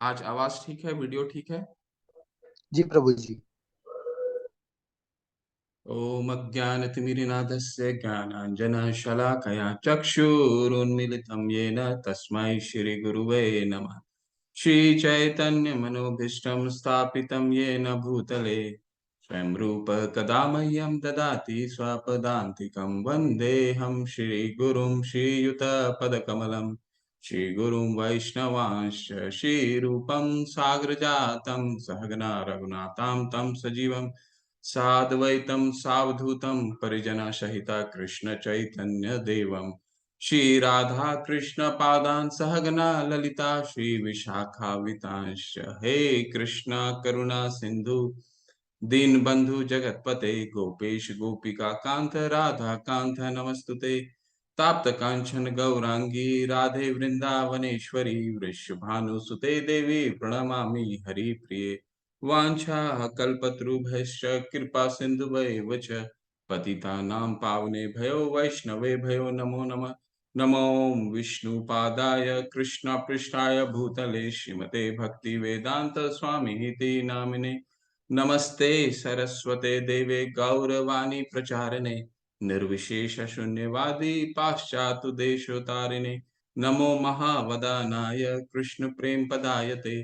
आज आवाज ठीक है, वीडियो ठीक है। जी प्रभु जी। ओम अज्ञानतिमिरनाथस्य ज्ञानाञ्जनशलाकया चक्षुरुन्मीलितं येन तस्मै श्रीगुरुवे नमः। श्रीचैतन्यमनोभीष्टं स्थापितं येन भूतले स्वयं रूप कदा मह्यं ददाति स्वपदान्तिकं वन्देऽहं श्रीगुरुं श्रीयुतपदकमलं श्रीगुरुं वैष्णवांश्च श्रीरूपं साग्रजातं सहगना रघुनाथां तं सजीवं साद्वैतं सावधूतं परिजनसहिता कृष्ण चैतन्य देवं श्री राधा कृष्ण पादान् सहगना ललिता श्री विशाखावितांश्च हे कृष्ण करुणा सिंधु दीनबंधु जगतपते गोपेश गोपिका कांत राधा कांत नमस्तुते ताप्त कांचन गौरांगी राधे वृंदावनेश्वरी वृषभानुसुते देवी प्रणमामि हरिप्रिये वाञ्छाकल्पतरुभ्यश्च कृपा सिन्धुभैव च पतितानां पावनेभ्यो वैष्णवेभ्यो नमो नमः। नमो विष्णुपादाय कृष्णपृष्ठाय भूतले श्रीमते भक्तिवेदान्त स्वामिनिति नामिने नमस्ते सरस्वते देवे गौरवाणी प्रचारिणे निर्विशेषशून्यवादी पाश्चात्देशोतारिणे नमो महावदानाय कृष्णप्रेमपदायते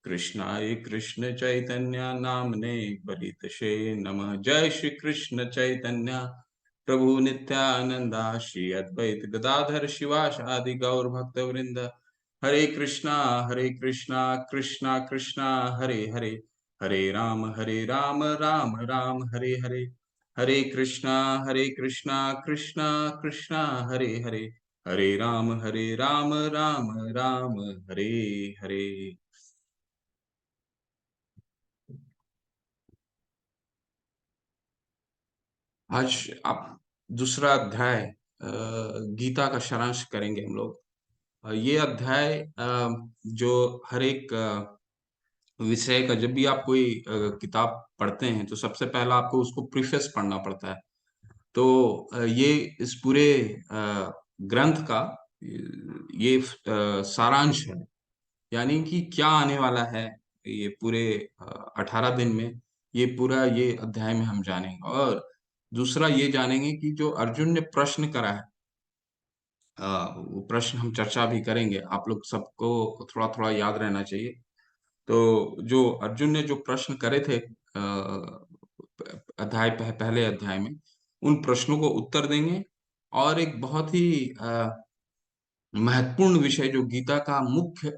कृष्णाय कृष्ण चैतन्य नामने बलितशे नमः। जय श्री कृष्ण चैतन्य प्रभु नित्यानंदा श्री अद्वैत गदाधर शिवासादि गौर भक्त वृंद हरे कृष्णा कृष्णा कृष्णा हरे हरे हरे राम राम राम हरे हरे हरे कृष्णा कृष्णा कृष्णा हरे हरे हरे राम राम राम हरे हरे। आज आप दूसरा अध्याय गीता का सारांश करेंगे हम लोग। ये अध्याय जो हर एक विषय का, जब भी आप कोई किताब पढ़ते हैं तो सबसे पहला आपको उसको प्रीफेस पढ़ना पड़ता है। तो ये इस पूरे ग्रंथ का ये सारांश है, यानी कि क्या आने वाला है ये पूरे 18 दिन में। ये पूरा ये अध्याय में हम जानेंगे, और दूसरा ये जानेंगे कि जो अर्जुन ने प्रश्न करा है, वो प्रश्न हम चर्चा भी करेंगे। आप लोग सबको थोड़ा थोड़ा याद रहना चाहिए। तो जो अर्जुन ने जो प्रश्न करे थे पहले अध्याय में, उन प्रश्नों को उत्तर देंगे। और एक बहुत ही महत्वपूर्ण विषय जो गीता का मुख्य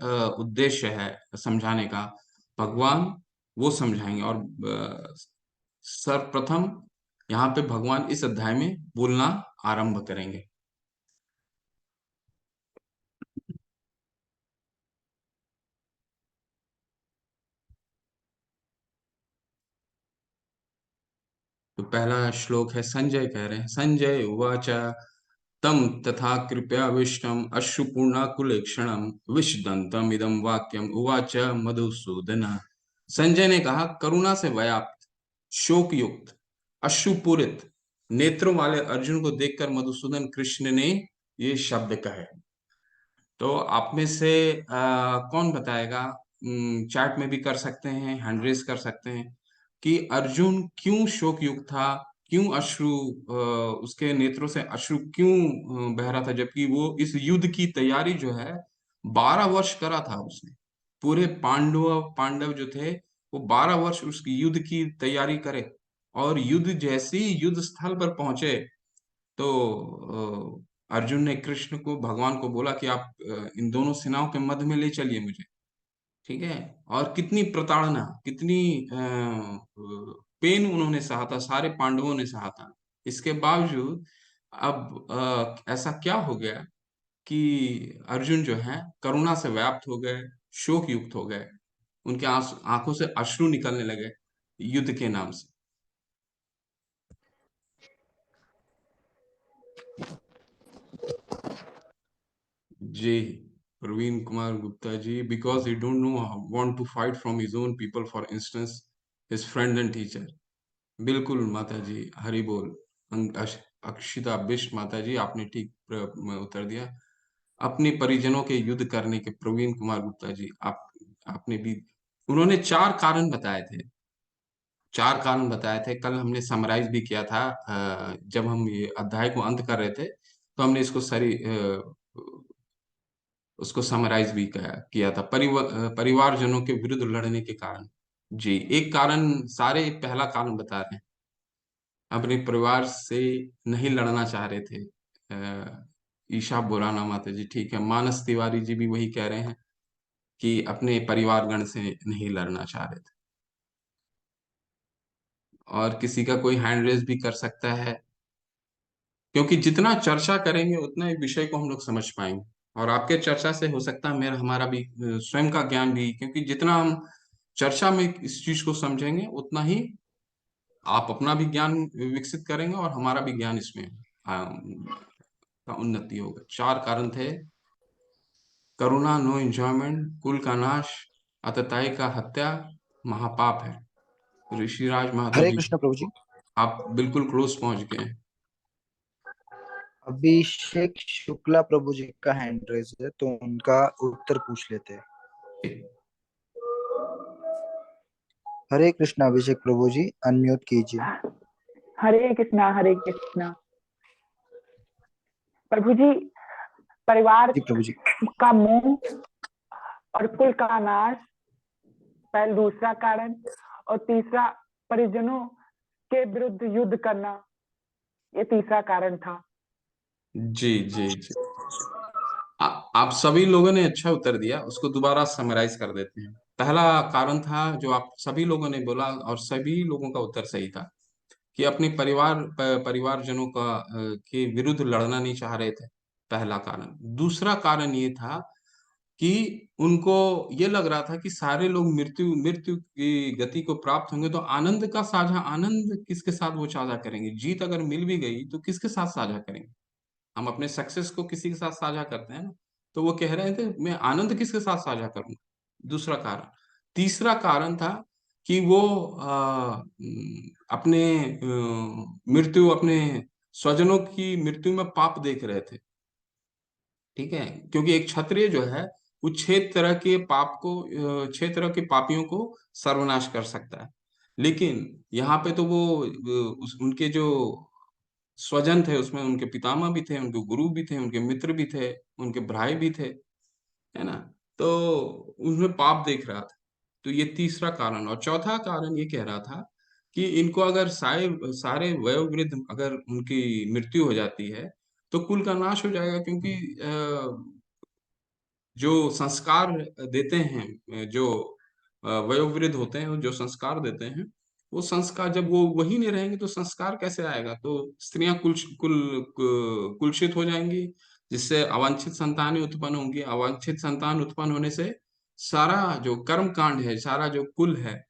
उद्देश्य है समझाने का, भगवान, वो समझाएंगे। और सर्वप्रथम यहाँ पे भगवान इस अध्याय में बोलना आरंभ करेंगे। तो पहला श्लोक है, संजय कह रहे हैं, संजय उवाच तम तथा कृपया विष्णम अश्रुपूर्णाकुलेक्षणम विषदंतम इदम वाक्यम उवाच मधुसूदन। संजय ने कहा, करुणा से व्याप्त, शोक युक्त, अश्रुपूरित नेत्रों वाले अर्जुन को देखकर मधुसूदन कृष्ण ने ये शब्द कहे। तो आप में से कौन बताएगा, चैट में भी कर सकते हैं, हैंड रेज कर सकते हैं, कि अर्जुन क्यों शोक युक्त था, क्यों अश्रु, उसके नेत्रों से अश्रु क्यों बह रहा था, जबकि वो इस युद्ध की तैयारी जो है 12 वर्ष करा था उसने। पूरे पांडव जो थे, वो 12 वर्ष उस युद्ध की तैयारी करे, और युद्ध जैसी युद्ध स्थल पर पहुंचे तो अर्जुन ने कृष्ण को, भगवान को बोला कि आप इन दोनों सेनाओं के मध्य में ले चलिए मुझे। ठीक है। और कितनी प्रताड़ना, कितनी पेन उन्होंने सहा था, सारे पांडवों ने सहा था। इसके बावजूद अब ऐसा क्या हो गया कि अर्जुन जो है करुणा से व्याप्त हो गए, शोक युक्त हो गए, उनके आंखों से अश्रु निकलने लगे युद्ध के नाम से। जी, Praveen Kumar Gupta ji, because he don't no want to fight from his own people, for instance his friend and teacher. बिल्कुल माता जी, हरि बोल। अक्षिता बिष्ट माता जी, आपने ठीक उत्तर दिया। अपने परिजनों के युद्ध करने के, प्रवीण कुमार गुप्ता जी, आप आपने भी, उन्होंने चार कारण बताए थे। चार कारण बताए थे, कल हमने समराइज भी किया था। जब हम ये अध्याय को अंत कर रहे थे तो हमने इसको उसको समराइज भी किया था। परिवारजनों के विरुद्ध लड़ने के कारण। जी, एक कारण, सारे पहला कारण बता रहे हैं, अपने परिवार से नहीं लड़ना चाह रहे थे। ईशा बुराना माता जी, ठीक है, मानस तिवारी जी भी वही कह रहे हैं कि अपने परिवारगण से नहीं लड़ना चाह रहे थे। और किसी का कोई हैंड रेज भी कर सकता है, क्योंकि जितना चर्चा करेंगे उतना ही विषय को हम लोग समझ पाएंगे। और आपके चर्चा से हो सकता है मेरा हमारा भी स्वयं का ज्ञान भी, क्योंकि जितना हम चर्चा में इस चीज को समझेंगे उतना ही आप अपना भी ज्ञान विकसित करेंगे और हमारा भी ज्ञान इसमें का उन्नति होगा। चार कारण थे: करुणा, नो एंजॉयमेंट, कुल का नाश, आतताई का हत्या, महापाप है। ऋषिराज महतो हरे जी, कृष्ण प्रभु जी। आप बिल्कुल क्लोज पहुंच गए हैं। अभिषेक शुक्ला प्रभु जी का हैंड रेज है, तो उनका उत्तर पूछ लेते हैं। हरे कृष्ण अभिषेक प्रभु जी, अनम्यूट कीजिए। हरे कृष्णा, हरे कृष्णा। प्रभु जी, परिवार जी प्रभु जी। का मोह और कुल का नाश पहले दूसरा कारण, और तीसरा परिजनों के विरुद्ध युद्ध करना, ये तीसरा कारण था। जी जी जी। आप सभी लोगों ने अच्छा उत्तर दिया, उसको दोबारा समराइज कर देते हैं। पहला कारण था जो आप सभी लोगों ने बोला और सभी लोगों का उत्तर सही था, कि अपने परिवारजनों के विरुद्ध लड़ना नहीं चाह रहे थे, पहला कारण। दूसरा कारण ये था कि उनको ये लग रहा था कि सारे लोग मृत्यु मृत्यु की गति को प्राप्त होंगे तो आनंद का साझा, आनंद किसके साथ वो साझा करेंगे? जीत अगर मिल भी गई तो किसके साथ साझा करेंगे? हम अपने सक्सेस को किसी के साथ साझा करते हैं ना, तो वो कह रहे थे मैं आनंद किसके साथ साझा करूंगा। दूसरा कारण। तीसरा कारण था कि वो अपने मृत्यु, अपने स्वजनों की मृत्यु में पाप देख रहे थे। ठीक है, क्योंकि एक क्षत्रिय जो है वो छह तरह के पाप को, छह तरह के पापियों को सर्वनाश कर सकता है। लेकिन यहाँ पे तो वो उनके जो स्वजन थे उसमें उनके पितामह भी थे, उनके गुरु भी थे, उनके मित्र भी थे, उनके भाई भी थे, है ना। तो उनमें पाप देख रहा था। तो ये तीसरा कारण। और चौथा कारण ये कह रहा था कि इनको अगर सारे सारे वयोवृद्ध अगर उनकी मृत्यु हो जाती है तो कुल का नाश हो जाएगा, क्योंकि जो संस्कार देते हैं, जो वयोवृद्ध होते हैं जो संस्कार देते हैं, वो संस्कार जब वो वही नहीं रहेंगे तो संस्कार कैसे आएगा? तो स्त्रियां कुलषित हो जाएंगी, जिससे अवांछित संतानें उत्पन्न होंगी। अवांछित संतान उत्पन्न होने से सारा जो कर्म कांड है, सारा जो कुल है,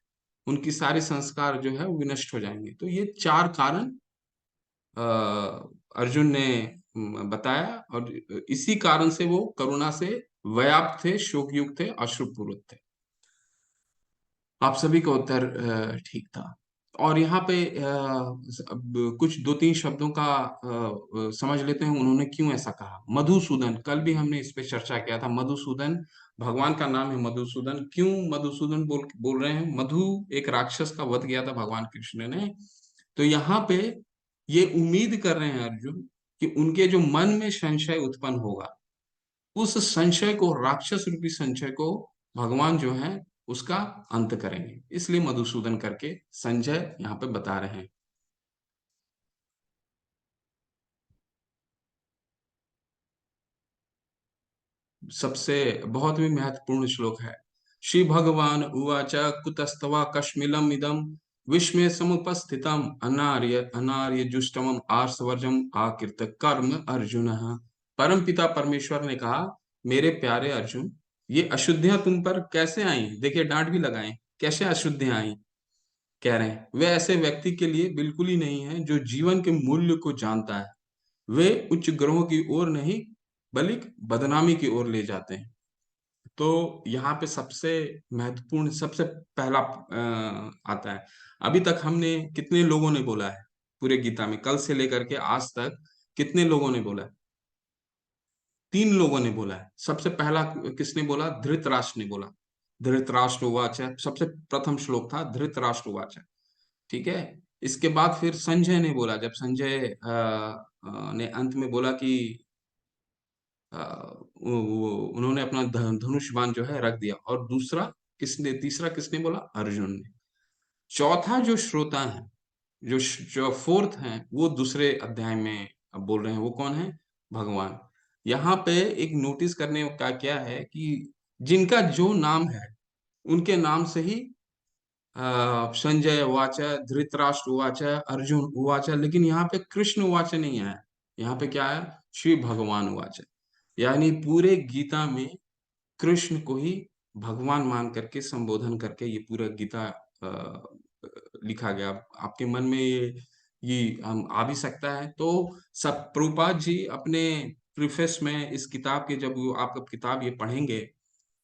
उनकी सारी संस्कार जो है वो विनष्ट हो जाएंगे। तो ये चार कारण अ, अर्जुन ने बताया, और इसी कारण से वो करुणा से व्याप्त थे, शोकयुक्त थे, अश्रुपूरित थे। आप सभी का उत्तर ठीक था। और यहाँ पे अब कुछ दो तीन शब्दों का समझ लेते हैं उन्होंने क्यों ऐसा कहा। मधुसूदन, कल भी हमने इस पे चर्चा किया था। मधुसूदन भगवान का नाम है। मधुसूदन क्यों मधुसूदन बोल बोल रहे हैं? मधु एक राक्षस का वध किया था भगवान कृष्ण ने। तो यहाँ पे ये उम्मीद कर रहे हैं अर्जुन कि उनके जो मन में संशय उत्पन्न होगा, उस संशय को, राक्षस रूपी संशय को भगवान जो है उसका अंत करेंगे। इसलिए मधुसूदन करके संजय यहाँ पे बता रहे हैं। सबसे बहुत ही महत्वपूर्ण श्लोक है। श्री भगवान उवाच कुतस्तवा कश्मीलम इदम विस्मय समुपस्थितम अनार्य अनार्य जुष्टम आर्षवर्जम आकृत कर्म अर्जुन। परम पिता परमेश्वर ने कहा, मेरे प्यारे अर्जुन, ये अशुद्धियां तुम पर कैसे आई? देखिए, डांट भी लगाए, कैसे अशुद्धियां आई? कह रहे हैं वे ऐसे व्यक्ति के लिए बिल्कुल ही नहीं है जो जीवन के मूल्य को जानता है। वे उच्च ग्रहों की ओर नहीं बल्कि बदनामी की ओर ले जाते हैं। तो यहाँ पे सबसे महत्वपूर्ण, सबसे पहला आता है। अभी तक हमने कितने लोगों ने बोला है पूरे गीता में, कल से लेकर के आज तक कितने लोगों ने बोला है? तीन लोगों ने बोला है। सबसे पहला किसने बोला? धृतराष्ट्र ने बोला। धृतराष्ट्र उवाच, सबसे प्रथम श्लोक था धृतराष्ट्र उवाच। ठीक है। इसके बाद फिर संजय ने बोला, जब संजय ने अंत में बोला कि उन्होंने अपना धनुष बाण जो है रख दिया, और तीसरा किसने बोला? अर्जुन ने। चौथा जो श्रोता है, जो फोर्थ है, वो दूसरे अध्याय में अब बोल रहे हैं, वो कौन है? भगवान। यहाँ पे एक नोटिस करने का क्या है कि जिनका जो नाम है उनके नाम से ही संजय उवाच, धृतराष्ट्र उवाच, अर्जुन उवाच, लेकिन यहाँ पे कृष्ण उवाच नहीं आया। यहाँ पे क्या है? श्री भगवान उवाच। यानी पूरे गीता में कृष्ण को ही भगवान मान करके संबोधन करके ये पूरा गीता लिखा गया। आपके मन में ये आ भी सकता है। तो सब प्रभुपाद जी अपने प्रीफेस में इस किताब के, जब आप किताब ये पढ़ेंगे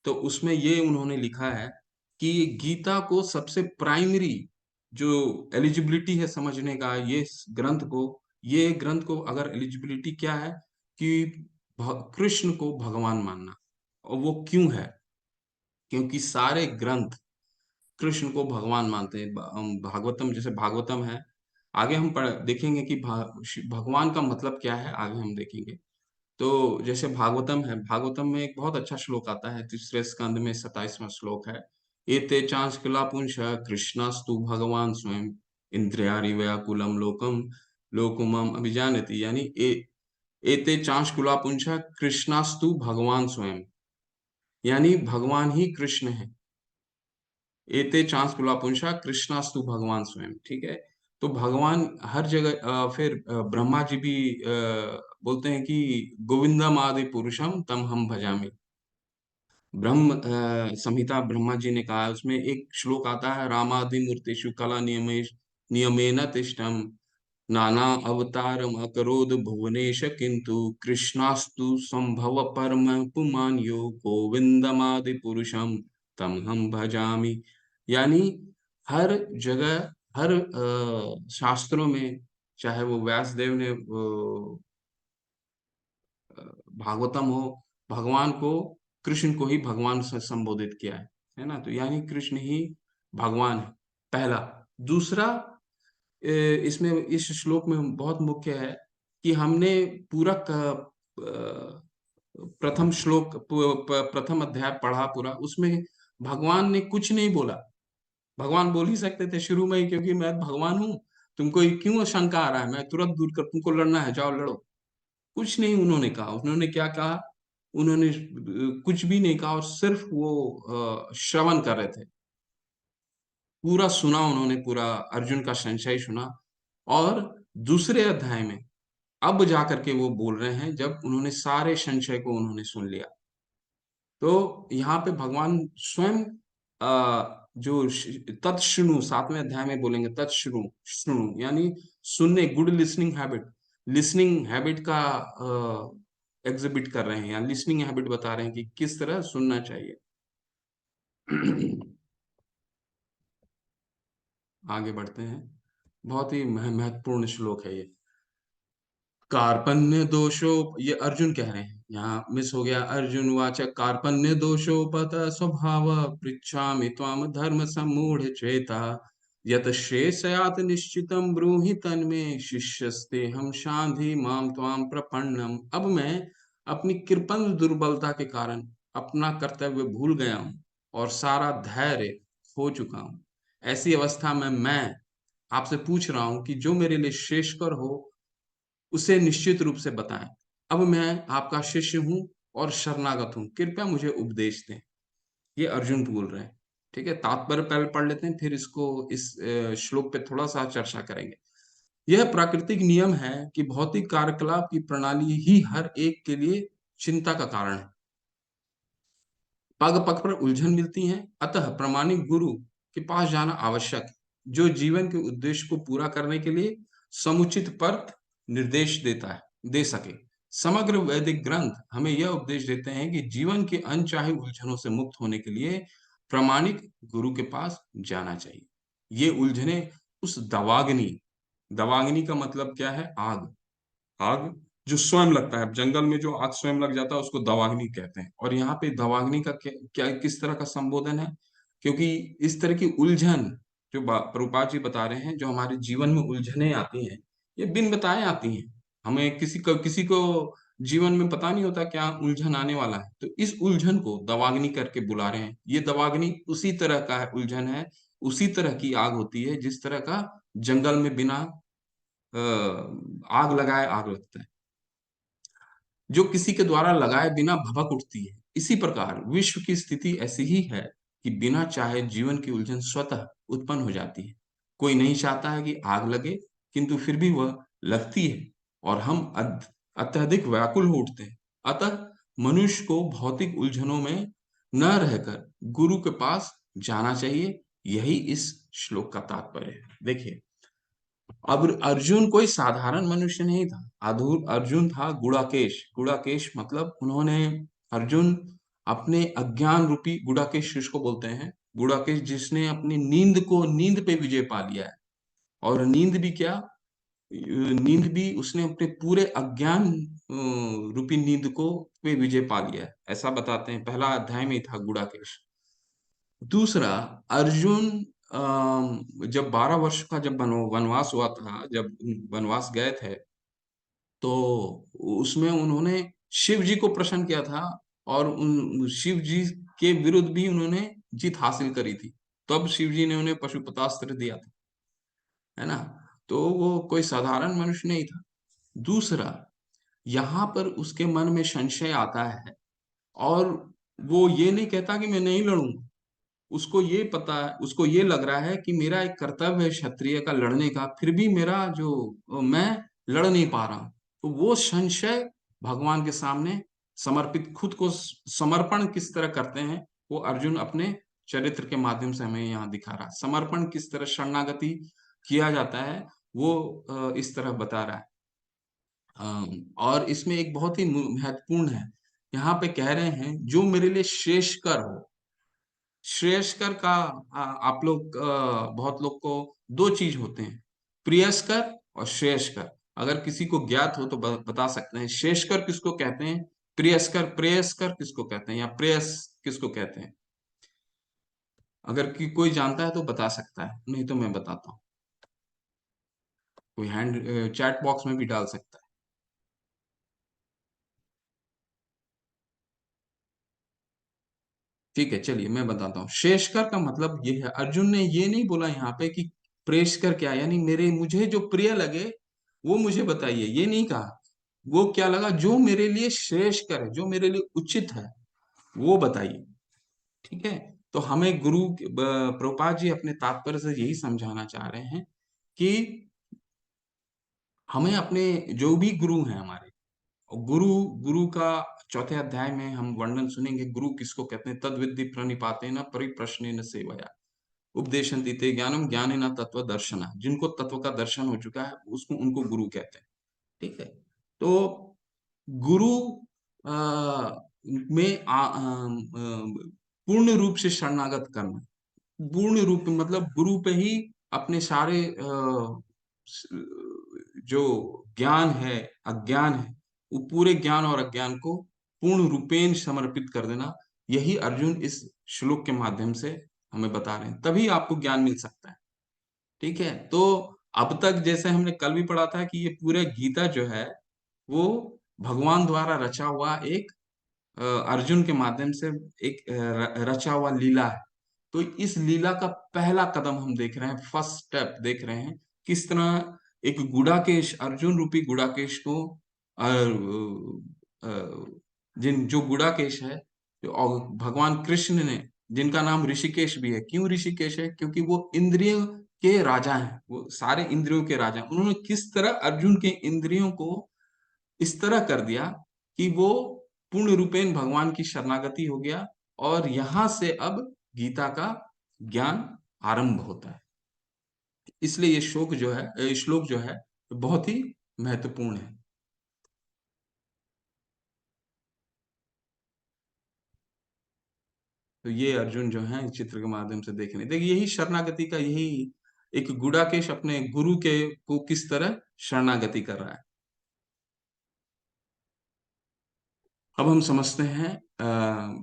तो उसमें ये उन्होंने लिखा है कि गीता को सबसे प्राइमरी जो एलिजिबिलिटी है समझने का, ये ग्रंथ को अगर एलिजिबिलिटी क्या है कि कृष्ण को भगवान मानना। और वो क्यों है? क्योंकि सारे ग्रंथ कृष्ण को भगवान मानते हैं। भागवतम, जैसे भागवतम है, आगे हम देखेंगे कि भगवान का मतलब क्या है, आगे हम देखेंगे। तो जैसे भागवतम है, भागवतम में एक बहुत अच्छा श्लोक आता है, तीसरे स्कंद में 27वां श्लोक है। एते चांस किला पुंस कृष्णास्तु भगवान स्वयं इंद्रियारि व्याकुलम लोकम लोकुमम अभिजानति। यानी एते चांस कुला पुंस कृष्णास्तु भगवान स्वयं, यानी भगवान ही कृष्ण है। एते चांस कुला पुंसा कृष्णास्तु भगवान स्वयं। ठीक है। तो भगवान हर जगह फिर ब्रह्मा जी भी बोलते हैं कि गोविंदम आदि पुरुषम तम हम भजामि। संहिता ब्रह्मा जी ने कहा है, उसमें एक श्लोक आता है, रामादि मूर्तिषु कला नियमेन तिष्ठम नाना अवतारम अकरोद भुवनेश किंतु कृष्णास्तु संभव परम पुमान यो गोविंदमादि पुरुषम तम हम भजामि। यानी हर जगह, हर शास्त्रों में, चाहे वो व्यासदेव ने भागवतम हो, भगवान को, कृष्ण को ही भगवान से संबोधित किया है ना। तो यानी कृष्ण ही भगवान है, पहला। दूसरा, इसमें इस श्लोक में बहुत मुख्य है कि हमने पूरा प्रथम श्लोक, प्रथम अध्याय पढ़ा पूरा, उसमें भगवान ने कुछ नहीं बोला। भगवान बोल ही सकते थे शुरू में ही, क्योंकि मैं भगवान हूं, तुमको क्यों शंका आ रहा है, मैं तुरंत दूर कर, तुमको लड़ना है जाओ लड़ो। कुछ नहीं उन्होंने कहा। उन्होंने क्या कहा? उन्होंने कुछ भी नहीं कहा, और सिर्फ वो श्रवण कर रहे थे। पूरा सुना उन्होंने, पूरा अर्जुन का संशय सुना। और दूसरे अध्याय में अब जाकर के वो बोल रहे हैं, जब उन्होंने सारे संशय को उन्होंने सुन लिया। तो यहाँ पे भगवान स्वयं जो तत्शृणु 7वें अध्याय में बोलेंगे, तत्शृणु, श्रृणु यानी सुनने, good listening habit, listening habit का एग्जिबिट कर रहे हैं, या लिसनिंग हैबिट बता रहे हैं कि किस तरह सुनना चाहिए। आगे बढ़ते हैं। बहुत ही महत्वपूर्ण श्लोक है ये। कार्पण्य दोषो, ये अर्जुन कह रहे हैं, यहाँ मिस हो गया। अर्जुन वाच कार्पण्य दोषोपत स्वभाव पृच्छामि त्वाम धर्म सम्मूढ़ चेता यत शेषयात निश्चितम ब्रूहि तन्मे शिष्यस्ते हम शांधि माम त्वाम प्रपन्नम। अब मैं अपनी कृपण दुर्बलता के कारण अपना कर्तव्य भूल गया हूँ और सारा धैर्य खो चुका हूँ। ऐसी अवस्था में मैं आपसे पूछ रहा हूँ कि जो मेरे लिए श्रेष्ठकर हो उसे निश्चित रूप से बताएं। अब मैं आपका शिष्य हूं और शरणागत हूं, कृपया मुझे उपदेश दें। ये अर्जुन बोल रहे हैं। ठीक है। तात्पर्य पहले पढ़ लेते हैं, फिर इस श्लोक पे थोड़ा सा चर्चा करेंगे। यह प्राकृतिक नियम है कि भौतिक कार्यकलाप की प्रणाली ही हर एक के लिए चिंता का कारण है। पग पग पर उलझन मिलती है, अतः प्रामाणिक गुरु के पास जाना आवश्यक है, जो जीवन के उद्देश्य को पूरा करने के लिए समुचित पथ निर्देश दे सके। समग्र वैदिक ग्रंथ हमें यह उपदेश देते हैं कि जीवन के अनचाहे उलझनों से मुक्त होने के लिए प्रामाणिक गुरु के पास जाना चाहिए। ये उलझने उस दवाग्नि, दवाग्नि का मतलब क्या है? आग। आग जो स्वयं लगता है, जंगल में जो आग स्वयं लग जाता है उसको दवाग्नि कहते हैं। और यहाँ पे दवाग्नि का क्या किस तरह का संबोधन है, क्योंकि इस तरह की उलझन जो प्रभुपाद जी बता रहे हैं, जो हमारे जीवन में उलझने आती हैं, ये बिन बताए आती हैं। हमें किसी को जीवन में पता नहीं होता क्या उलझन आने वाला है, तो इस उलझन को दवाग्नि करके बुला रहे हैं। ये दवाग्नि उसी तरह का है, उलझन है, उसी तरह की आग होती है जिस तरह का जंगल में बिना आग लगाए आग लगता है, जो किसी के द्वारा लगाए बिना भभक उठती है। इसी प्रकार विश्व की स्थिति ऐसी ही है कि बिना चाहे जीवन की उलझन स्वतः उत्पन्न हो जाती है। कोई नहीं चाहता है कि आग लगे, किंतु फिर भी वह लगती है और हम अत्यधिक व्याकुल हो उठते हैं। अतः मनुष्य को भौतिक उलझनों में न रहकर गुरु के पास जाना चाहिए। यही इस श्लोक का तात्पर्य है। देखिए, अब अर्जुन कोई साधारण मनुष्य नहीं था। अर्जुन था गुड़ाकेश। गुड़ाकेश मतलब उन्होंने, अर्जुन अपने अज्ञान रूपी गुड़ाकेश जिसको बोलते हैं, गुड़ाकेश जिसने अपनी नींद पे विजय पा लिया है। और नींद भी क्या, नींद भी उसने अपने पूरे अज्ञान रूपी नींद को पे विजय पा लिया है, ऐसा बताते हैं। पहला अध्याय में ही था गुड़ाकेश। दूसरा, अर्जुन जब 12 वर्ष का जब वनवास हुआ था, जब वनवास गए थे, तो उसमें उन्होंने शिव जी को प्रसन्न किया था, और उन शिव जी के विरुद्ध भी उन्होंने जीत हासिल करी थी। तब शिव जी ने उन्हें पशुपतास्त्र दिया था, है ना। तो वो कोई साधारण मनुष्य नहीं था। दूसरा, यहाँ पर उसके मन में संशय आता है, और वो ये नहीं कहता कि मैं नहीं लड़ूंगा। उसको ये पता है, उसको ये लग रहा है कि मेरा एक कर्तव्य है क्षत्रिय का लड़ने का, फिर भी मेरा जो मैं लड़ नहीं पा रहा हूं। तो वो संशय भगवान के सामने समर्पित, खुद को समर्पण किस तरह करते हैं, वो अर्जुन अपने चरित्र के माध्यम से हमें यहाँ दिखा रहा है। समर्पण किस तरह, शरणागति किया जाता है, वो इस तरह बता रहा है। और इसमें एक बहुत ही महत्वपूर्ण है, यहाँ पे कह रहे हैं जो मेरे लिए श्रेष्ठकर हो। श्रेयस्कर का आप लोग, बहुत लोग को दो चीज होते हैं, प्रियस्कर और श्रेयस्कर। अगर किसी को ज्ञात हो तो बता सकते हैं, श्रेयस्कर किसको कहते हैं, प्रियस्कर प्रेयस्कर किसको कहते हैं, या प्रेयस किसको कहते हैं। अगर कोई जानता है तो बता सकता है, नहीं तो मैं बताता हूँ। कोई हैंड चैट बॉक्स में भी डाल सकता है। ठीक है, चलिए मैं बताता हूँ। श्रेयस्कर का मतलब ये है, अर्जुन ने ये नहीं बोला यहाँ पे कि प्रेयस्कर क्या, यानी मुझे जो प्रिय लगे वो मुझे बताइए, ये नहीं कहा। वो क्या लगा, जो मेरे लिए श्रेयस्कर है, जो मेरे लिए उचित है, वो बताइए। ठीक है। तो हमें प्रभुपाद जी अपने तात्पर्य से यही समझाना चाह रहे हैं कि हमें अपने जो भी गुरु हैं हमारे, और गुरु गुरु का चौथे अध्याय में हम वर्णन सुनेंगे, गुरु किसको कहते हैं। तद विद्धि प्रणिपातेन परिप्रश्नेन सेवया उपदेशन्ति ते ज्ञानम ज्ञानेन तत्व दर्शना। जिनको तत्व का दर्शन हो चुका है उसको, उनको गुरु कहते हैं। ठीक है। तो गुरु में पूर्ण रूप से शरणागत करना। पूर्ण रूप में मतलब गुरु पे ही अपने सारे जो ज्ञान है, अज्ञान है, वो पूरे ज्ञान और अज्ञान को पूर्ण रूपेण समर्पित कर देना। यही अर्जुन इस श्लोक के माध्यम से हमें बता रहे हैं, तभी आपको ज्ञान मिल सकता है। ठीक है। तो अब तक जैसे हमने कल भी पढ़ा था कि ये पूरे गीता जो है वो भगवान द्वारा रचा हुआ एक, अर्जुन के माध्यम से एक रचा हुआ लीला है। तो इस लीला का पहला कदम हम देख रहे हैं, फर्स्ट स्टेप देख रहे हैं, किस तरह एक गुड़ाकेश, अर्जुन रूपी गुड़ाकेश को जो गुड़ाकेश है, और भगवान कृष्ण ने, जिनका नाम ऋषिकेश भी है। क्यों ऋषिकेश है, क्योंकि वो इंद्रियों के राजा हैं, वो सारे इंद्रियों के राजा हैं। उन्होंने किस तरह अर्जुन के इंद्रियों को इस तरह कर दिया कि वो पूर्ण रूपेण भगवान की शरणागति हो गया, और यहां से अब गीता का ज्ञान आरंभ होता है। इसलिए ये श्लोक जो है बहुत ही महत्वपूर्ण है। तो ये अर्जुन जो है चित्र के माध्यम से देखिए, यही शरणागति का, यही एक गुड़ाकेश अपने गुरु के को किस तरह शरणागति कर रहा है। अब हम समझते हैं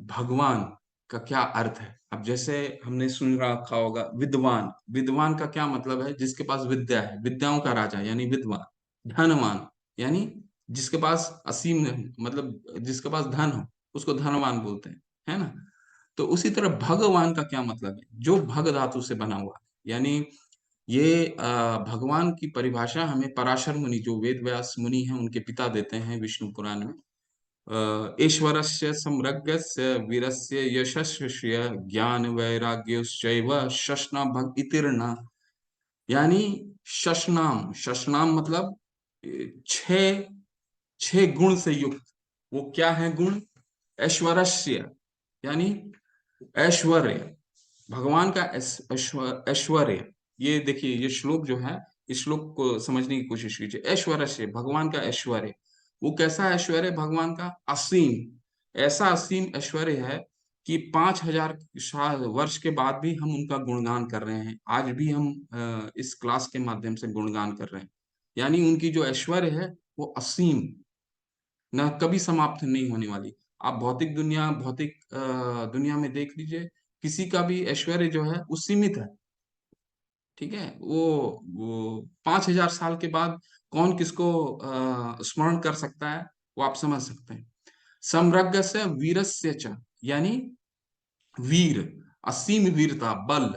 भगवान का क्या अर्थ है। अब जैसे हमने सुन रखा होगा विद्वान, विद्वान का क्या मतलब है? जिसके पास विद्या है, विद्याओं का राजा यानी विद्वान। धनवान यानी जिसके पास असीम, मतलब जिसके पास धन हो उसको धनवान बोलते हैं, है ना। तो उसी तरह भगवान का क्या मतलब है? जो भग धातु से बना हुआ है। यानी ये भगवान की परिभाषा हमें पराशर मुनि, जो वेद व्यास मुनि हैं, उनके पिता देते हैं विष्णु पुराण में। ईश्वरस्य समृद्धस्य वीरस्य यशस्य ज्ञान वैराग्योश्चैव शशना भग इतिर्ना। यानी शशनाम, शशनाम मतलब छह छह गुण से युक्त। वो क्या है गुण? ऐश्वर्य यानी ऐश्वर्य, भगवान का ऐश्वर्य। ये देखिए, ये श्लोक जो है, इस श्लोक को समझने की कोशिश कीजिए। ऐश्वर्य से भगवान का ऐश्वर्य, वो कैसा ऐश्वर्य भगवान का? असीम। ऐसा असीम ऐश्वर्य है कि 5,000 वर्ष के बाद भी हम उनका गुणगान कर रहे हैं। आज भी हम इस क्लास के माध्यम से गुणगान कर रहे हैं। यानी उनकी जो ऐश्वर्य है वो असीम, न कभी समाप्त नहीं होने वाली। आप भौतिक दुनिया, भौतिक दुनिया में देख लीजिए, किसी का भी ऐश्वर्य जो है वो सीमित है। ठीक है, वो 5,000 साल के बाद कौन किसको स्मरण कर सकता है, वो आप समझ सकते हैं। सम्रज्ञ से वीरस्य च, यानी वीर, असीम वीरता, बल।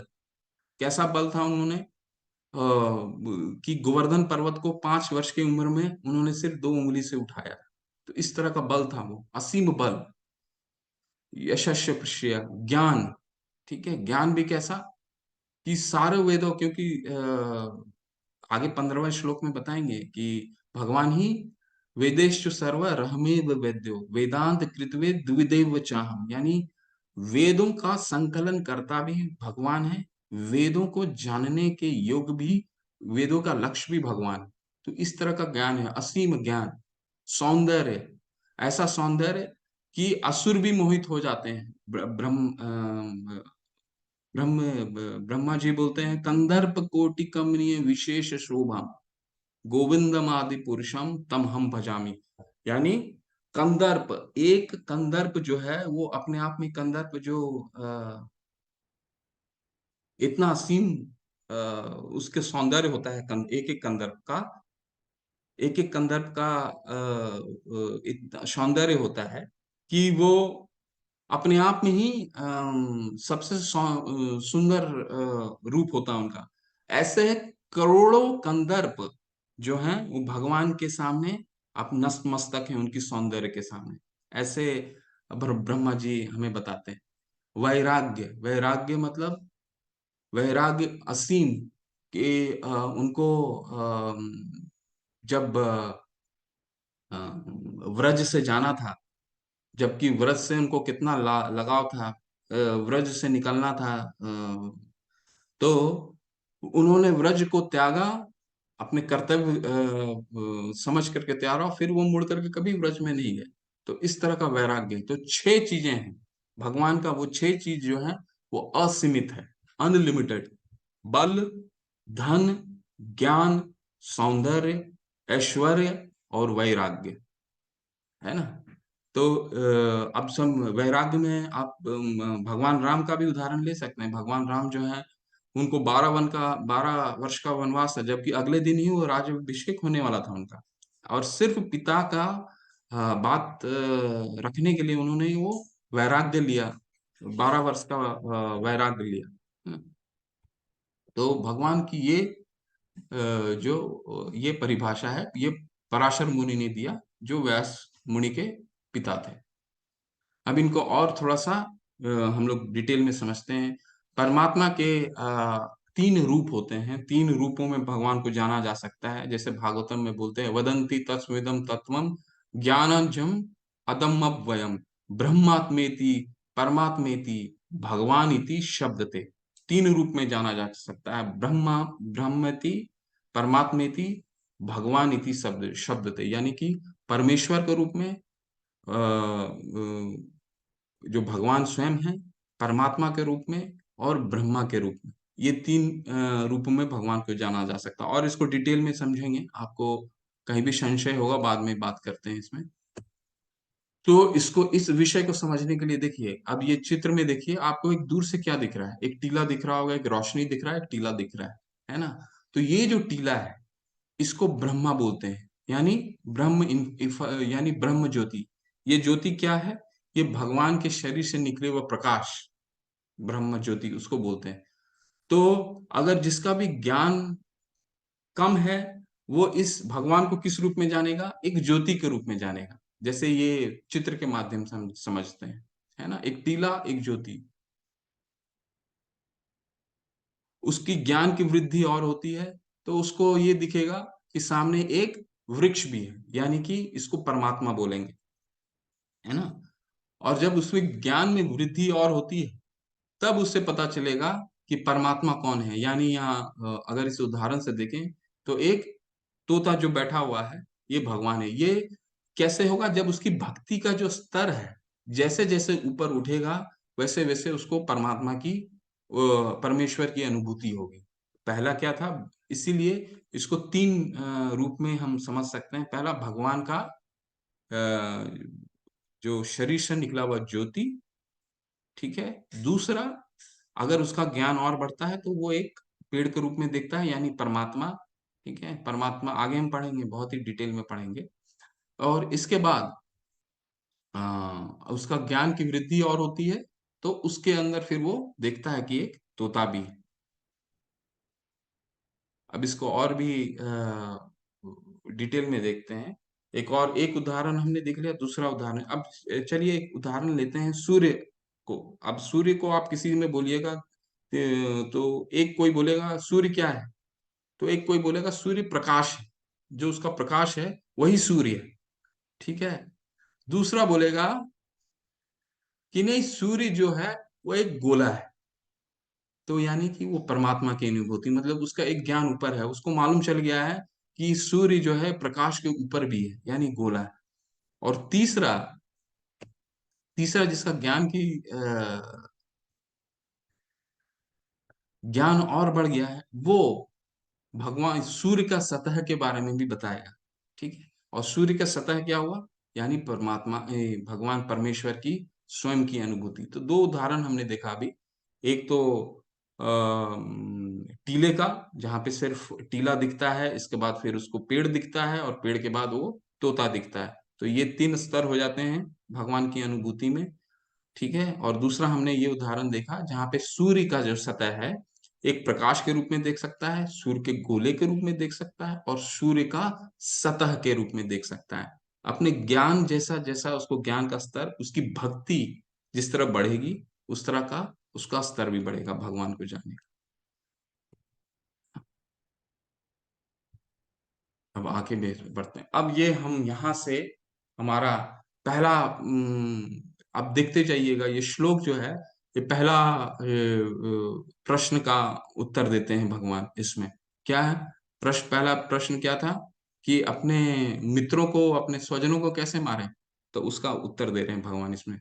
कैसा बल था उन्होंने? कि गोवर्धन पर्वत को 5 वर्ष की उम्र में उन्होंने सिर्फ 2 उंगली से उठाया। तो इस तरह का बल था वो, असीम बल। यशस्व ज्ञान, ठीक है, ज्ञान भी कैसा? कि सारे वेदों, क्योंकि आगे 15वें श्लोक में बताएंगे कि भगवान ही वेदेश्चु सर्व रहमेव वेद्यो वेदांत कृतवे द्विदेव चाहम। यानी वेदों का संकलन करता भी भगवान है, वेदों को जानने के योग भी, वेदों का लक्ष्य भी भगवान है। तो इस तरह का ज्ञान है, असीम ज्ञान। सौंदर्य, ऐसा सौंदर्य कि असुर भी मोहित हो जाते हैं। ब्रह्मा जी बोलते हैं, कंदर्प कोटि कमनीय विशेष शोभा गोविंदम आदि पुरुषम तम हम भजामी। यानी कंदर्प, एक कंदर्प जो है वो अपने आप में, कंदर्प जो इतना असीम उसके सौंदर्य होता है, एक एक कंदर्प का, एक एक कंदर्प का इतना सौंदर्य होता है कि वो अपने आप में ही सबसे सुंदर रूप होता है उनका। ऐसे करोड़ों कंदर्प जो हैं वो भगवान के सामने आप नतमस्तक हैं, उनकी सौंदर्य के सामने। ऐसे ब्रह्मा जी हमें बताते हैं। वैराग्य, वैराग्य मतलब वैराग्य असीम, कि उनको जब अ, व्रज से जाना था, जबकि व्रज से उनको कितना लगाव था, व्रज से निकलना था, तो उन्होंने व्रज को त्यागा, अपने कर्तव्य समझ करके त्यागा, फिर वो मुड़ करके कभी व्रज में नहीं गए। तो इस तरह का वैराग्य। तो 6 चीजें हैं भगवान का, वो 6 चीज जो है वो असीमित है, अनलिमिटेड। बल, धन, ज्ञान, सौंदर्य, ऐश्वर्य और वैराग्य, है ना। तो अब सब वैराग्य में आप भगवान राम का भी उदाहरण ले सकते हैं। भगवान राम जो है, उनको 12 वर्ष का वनवास था, जबकि अगले दिन ही वो राज्याभिषेक होने वाला था उनका। और सिर्फ पिता का बात रखने के लिए उन्होंने वो वैराग्य लिया, 12 वर्ष का वैराग्य लिया। तो भगवान की ये जो ये परिभाषा है, ये पराशर मुनि ने दिया, जो व्यास मुनि के पिता थे। अब इनको और थोड़ा सा हम लोग डिटेल में समझते हैं। परमात्मा के 3 रूप होते हैं, 3 रूपों में भगवान को जाना जा सकता है। जैसे भागवतम में बोलते हैं, वदंती तत्स्वेदम तत्वम ज्ञानंजम अदम्मव्ययम ब्रह्मात्मेति परमात्मेति भगवान इति शब्दते। 3 रूप में जाना जा सकता है, ब्रह्मा ब्रह्मति, परमात्मेति, भगवान इति शब्दते। यानी कि परमेश्वर के रूप में, जो भगवान स्वयं है, परमात्मा के रूप में और ब्रह्मा के रूप में। ये 3 रूपों में भगवान को जाना जा सकता है। और इसको डिटेल में समझेंगे, आपको कहीं भी संशय होगा बाद में बात करते हैं इसमें। तो इसको, इस विषय को समझने के लिए देखिए, अब ये चित्र में देखिए, आपको एक दूर से क्या दिख रहा है? एक टीला दिख रहा होगा, एक रोशनी दिख रहा है, एक टीला दिख रहा है ना? तो ये जो टीला है, इसको ब्रह्मा बोलते हैं, यानी यानी ब्रह्म ज्योति। ये ज्योति क्या है? ये भगवान के शरीर से निकले हुए प्रकाश, ब्रह्म ज्योति उसको बोलते हैं। तो अगर जिसका भी ज्ञान कम है, वो इस भगवान को किस रूप में जानेगा? एक ज्योति के रूप में जानेगा। जैसे ये चित्र के माध्यम से हम समझते हैं, है ना? एक टीला, एक ज्योति। उसकी ज्ञान की वृद्धि और होती है, तो उसको ये दिखेगा कि सामने एक वृक्ष भी है, यानी कि इसको परमात्मा बोलेंगे, है ना? और जब उसमें ज्ञान में वृद्धि और होती है, तब उससे पता चलेगा कि परमात्मा कौन है। यानी यहाँ अगर इस उदाहरण से देखें, तो एक तोता जो बैठा हुआ है, ये भगवान है। ये कैसे होगा? जब उसकी भक्ति का जो स्तर है, जैसे जैसे ऊपर उठेगा, वैसे वैसे उसको परमात्मा की, परमेश्वर की अनुभूति होगी। पहला क्या था? इसीलिए इसको तीन रूप में हम समझ सकते हैं। पहला, भगवान का जो शरीर से निकला हुआ ज्योति, ठीक है। दूसरा, अगर उसका ज्ञान और बढ़ता है, तो वो एक पेड़ के रूप में दिखता है, यानी परमात्मा, ठीक है। परमात्मा आगे हम पढ़ेंगे, बहुत ही डिटेल में पढ़ेंगे। और इसके बाद उसका ज्ञान की वृद्धि और होती है, तो उसके अंदर फिर वो देखता है कि एक तोता भी है। अब इसको और भी डिटेल में देखते हैं। एक उदाहरण हमने देख लिया, दूसरा उदाहरण, अब चलिए एक उदाहरण लेते हैं सूर्य को। अब सूर्य को आप किसी में बोलिएगा, तो एक कोई बोलेगा सूर्य क्या है, तो एक कोई बोलेगा सूर्य प्रकाश है, जो उसका प्रकाश है वही सूर्य है, ठीक है। दूसरा बोलेगा कि नहीं, सूर्य जो है वो एक गोला है। तो यानी कि वो परमात्मा की अनुभूति, मतलब उसका एक ज्ञान ऊपर है, उसको मालूम चल गया है कि सूर्य जो है प्रकाश के ऊपर भी है, यानी गोला है। और तीसरा तीसरा जिसका ज्ञान और बढ़ गया है, वो भगवान सूर्य का सतह के बारे में भी बताएगा, ठीक है। और सूर्य का सतह क्या हुआ? यानी भगवान परमेश्वर की स्वयं की अनुभूति। तो दो उदाहरण हमने देखा अभी। एक तो टीले का, जहाँ पे सिर्फ टीला दिखता है, इसके बाद फिर उसको पेड़ दिखता है, और पेड़ के बाद वो तोता दिखता है। तो ये तीन स्तर हो जाते हैं भगवान की अनुभूति में, ठीक है। और दूसरा हमने ये उदाहरण देखा जहाँ पे सूर्य का जो सतह है, एक प्रकाश के रूप में देख सकता है, सूर्य के गोले के रूप में देख सकता है, और सूर्य का सतह के रूप में देख सकता है। अपने ज्ञान जैसा जैसा उसको ज्ञान का स्तर, उसकी भक्ति जिस तरह बढ़ेगी, उस तरह का उसका स्तर भी बढ़ेगा भगवान को जानने का। अब आगे बढ़ते हैं। अब ये हम यहाँ से हमारा पहला, अब देखते जाइएगा, ये श्लोक जो है, ये पहला प्रश्न का उत्तर देते हैं भगवान इसमें। क्या है पहला प्रश्न क्या था? कि अपने मित्रों को, अपने स्वजनों को कैसे मारें? तो उसका उत्तर दे रहे हैं भगवान इसमें।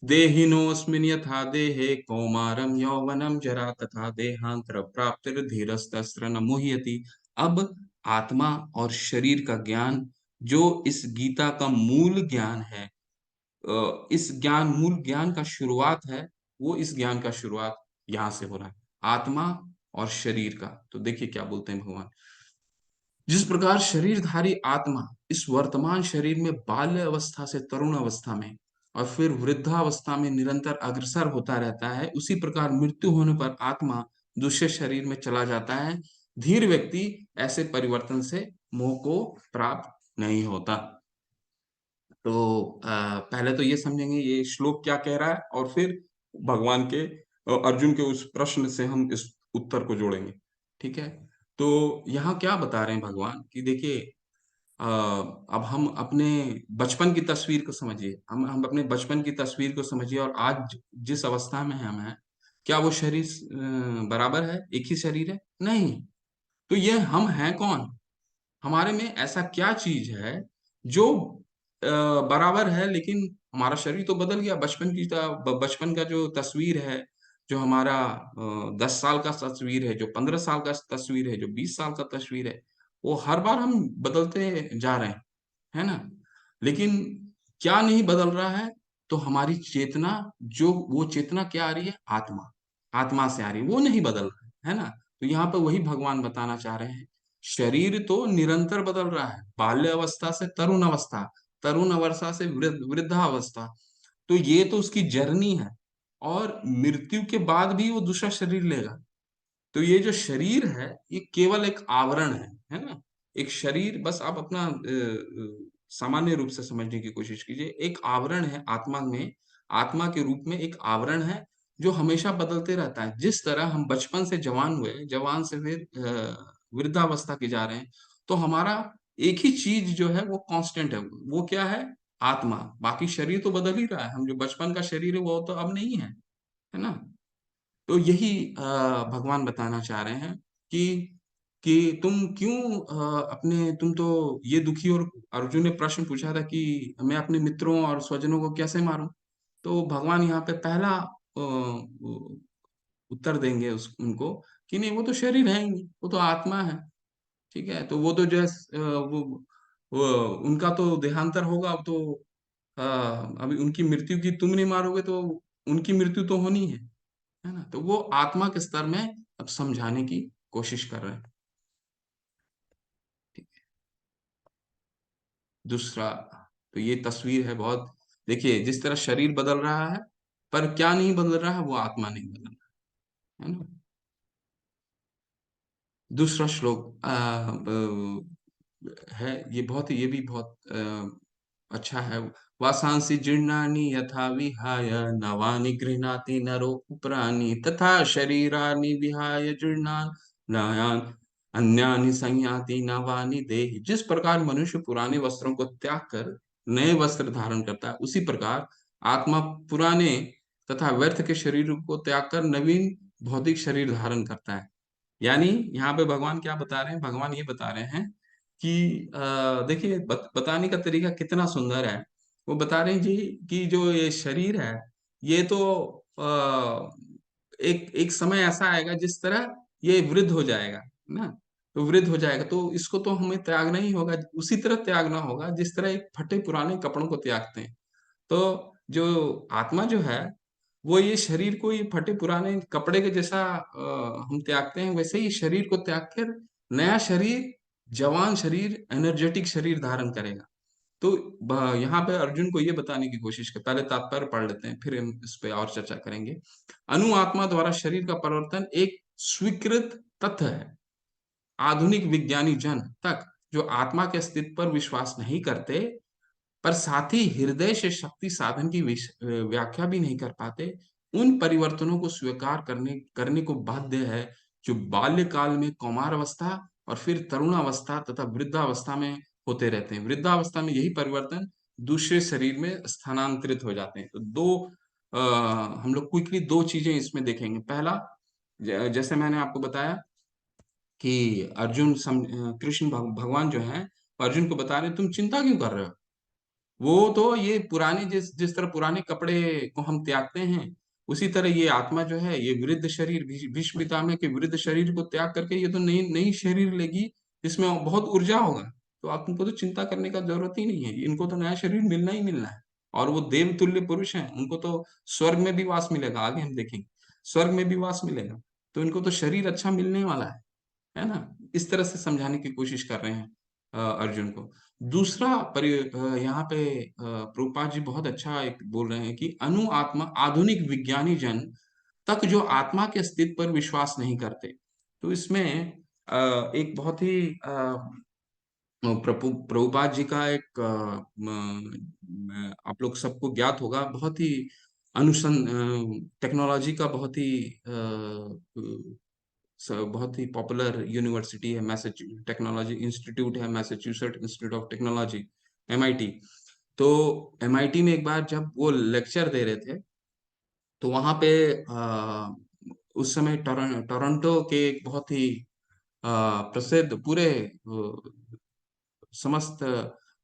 देहिनोऽस्मिन् यथा देहे कौमारं यौवनं जरा तथा देहांतर प्राप्तिर्धीरस्तत्र न मुह्यति। अब आत्मा और शरीर का ज्ञान, जो इस गीता का मूल ज्ञान है, इस मूल ज्ञान का शुरुआत है, वो इस ज्ञान का शुरुआत यहाँ से हो रहा है, आत्मा और शरीर का। तो देखिए क्या बोलते हैं भगवान। जिस प्रकार शरीरधारी आत्मा इस वर्तमान शरीर में बाल्य अवस्था से तरुण अवस्था में और फिर वृद्धावस्था में निरंतर अग्रसर होता रहता है, उसी प्रकार मृत्यु होने पर आत्मा दूसरे शरीर में चला जाता है। धीर व्यक्ति ऐसे परिवर्तन से मोह को प्राप्त नहीं होता। तो पहले तो ये समझेंगे ये श्लोक क्या कह रहा है, और फिर भगवान के अर्जुन के उस प्रश्न से हम इस उत्तर को जोड़ेंगे, ठीक है। तो यहाँ क्या बता रहे हैं भगवान कि देखिए, अब हम अपने बचपन की तस्वीर को समझिए, हम अपने बचपन की तस्वीर को समझिए, और आज जिस अवस्था में हम हैं, क्या वो शरीर बराबर है? एक ही शरीर है? नहीं। तो ये हम हैं कौन? हमारे में ऐसा क्या चीज है जो बराबर है, लेकिन हमारा शरीर तो बदल गया। बचपन का जो तस्वीर है, जो हमारा 10 साल का तस्वीर है, जो 15 साल का तस्वीर है, जो 20 साल का तस्वीर है, वो हर बार हम बदलते जा रहे हैं, है ना? लेकिन क्या नहीं बदल रहा है? तो हमारी चेतना, जो वो चेतना क्या आ रही है? आत्मा, आत्मा से आ रही है, वो नहीं बदल रहा है ना। तो यहाँ पे वही भगवान बताना चाह रहे हैं, शरीर तो निरंतर बदल रहा है, बाल्य अवस्था से तरुण अवस्था, तरुण अवस्था से वृद्धावस्था, तो ये तो उसकी जर्नी है। और मृत्यु के बाद भी वो दूसरा शरीर लेगा। तो ये जो शरीर है, ये केवल एक आवरण है ना। एक शरीर, बस आप अपना सामान्य रूप से समझने की कोशिश कीजिए, एक आवरण है आत्मा में, आत्मा के रूप में एक आवरण है जो हमेशा बदलते रहता है। जिस तरह हम बचपन से जवान हुए, जवान से फिर वृद्धावस्था की जा रहे हैं, तो हमारा एक ही चीज जो है वो कांस्टेंट है, वो क्या है? आत्मा। बाकी शरीर तो बदल ही रहा है, हम जो बचपन का शरीर है वो तो अब नहीं है ना। तो यही भगवान बताना चाह रहे हैं कि तुम क्यों अपने, तुम तो ये दुखी, और अर्जुन ने प्रश्न पूछा था कि मैं अपने मित्रों और स्वजनों को कैसे मारूं। तो भगवान यहाँ पे पहला उत्तर देंगे उनको कि नहीं, वो तो शरीर है ही नहीं, वो तो आत्मा है। ठीक है, तो वो तो वो उनका तो देहांतर होगा, अब तो अभी उनकी मृत्यु की तुम नहीं मारोगे तो उनकी मृत्यु तो होनी है ना। तो वो आत्मा के स्तर में अब समझाने की कोशिश कर रहे हैं। ठीक है। दूसरा, तो ये तस्वीर है बहुत, देखिए जिस तरह शरीर बदल रहा है, पर क्या नहीं बदल रहा है? वो आत्मा नहीं बदल रहा है ना। दूसरा श्लोक है, ये बहुत, ये भी बहुत अच्छा है। वासांसि जीर्णानि यथा विहाय नवानि गृह्णाति नरो उपराणि तथा शरीराणि विहाय जीर्णान् नयान् अन्यानि संयाति नवानि देहि। जिस प्रकार मनुष्य पुराने वस्त्रों को त्याग कर नए वस्त्र धारण करता है, उसी प्रकार आत्मा पुराने तथा व्यर्थ के शरीर को त्याग कर नवीन भौतिक शरीर धारण करता है। यानी यहाँ पे भगवान क्या बता रहे हैं? भगवान ये बता रहे हैं कि देखिए, बताने का तरीका कितना सुंदर है। वो बता रहे हैं जी कि जो ये शरीर है, ये तो एक एक समय ऐसा आएगा जिस तरह ये वृद्ध हो जाएगा ना। तो वृद्ध हो जाएगा, तो इसको तो हमें त्यागना ही होगा, उसी तरह त्यागना होगा जिस तरह एक फटे पुराने कपड़ों को त्यागते हैं। तो जो आत्मा जो है, वो ये शरीर को, ये फटे पुराने कपड़े के जैसा हम त्यागते हैं, वैसे ही शरीर को त्याग कर नया शरीर, जवान शरीर, एनर्जेटिक शरीर धारण करेगा। तो यहाँ पे अर्जुन को ये बताने की कोशिश कर, पहले तात्पर्य पढ़ लेते हैं, फिर हम इस पे और चर्चा करेंगे। अनु आत्मा द्वारा शरीर का परिवर्तन एक स्वीकृत तथ्य है। आधुनिक विज्ञानी जन तक जो आत्मा के अस्तित्व पर विश्वास नहीं करते, पर साथ ही हृदय से शक्ति साधन की व्याख्या भी नहीं कर पाते, उन परिवर्तनों को स्वीकार करने करने को बाध्य है जो बाल्यकाल में कौमारावस्था और फिर तरुणावस्था तथा वृद्धावस्था में होते रहते हैं। वृद्धावस्था में यही परिवर्तन दूसरे शरीर में स्थानांतरित हो जाते हैं। तो हम लोग क्विकली दो चीजें इसमें देखेंगे। पहला, जैसे मैंने आपको बताया कि कृष्ण भगवान जो है, अर्जुन को बता रहे तुम चिंता क्यों कर रहे हो। वो तो ये पुराने, जिस जिस तरह पुराने कपड़े को हम त्यागते हैं, उसी तरह ये आत्मा जो है, ये वृद्ध शरीर, भीष्म पितामह के वृद्ध शरीर को त्याग करके ये तो नई नई शरीर लेगी, जिसमें बहुत ऊर्जा होगा। तो आप उनको तो चिंता करने का जरूरत ही नहीं है, इनको तो नया शरीर मिलना ही मिलना है। और वो देव तुल्य पुरुष हैं, उनको तो स्वर्ग में भी वास मिलेगा, आगे हम देखेंगे स्वर्ग में भी वास मिलेगा। तो इनको तो शरीर अच्छा मिलने वाला है ना। इस तरह से समझाने की कोशिश कर रहे हैं अर्जुन को। दूसरा यहाँ पे प्रभुपाद जी बहुत अच्छा एक बोल रहे हैं कि अनु आत्मा, आधुनिक विज्ञानी जन तक जो आत्मा के अस्तित्व पर विश्वास नहीं करते। तो इसमें एक बहुत ही प्रभुपाद जी का एक आप लोग सबको ज्ञात होगा, बहुत ही टेक्नोलॉजी का बहुत ही बहुत ही पॉपुलर यूनिवर्सिटी है, मैसेच्यूसेट्स टेक्नोलॉजी इंस्टीट्यूट है, Massachusetts institute of technology, MIT. तो एमआईटी में एक बार जब वो लेक्चर दे रहे थे, तो वहां पे उस समय टोरंटो के एक बहुत ही प्रसिद्ध, पूरे समस्त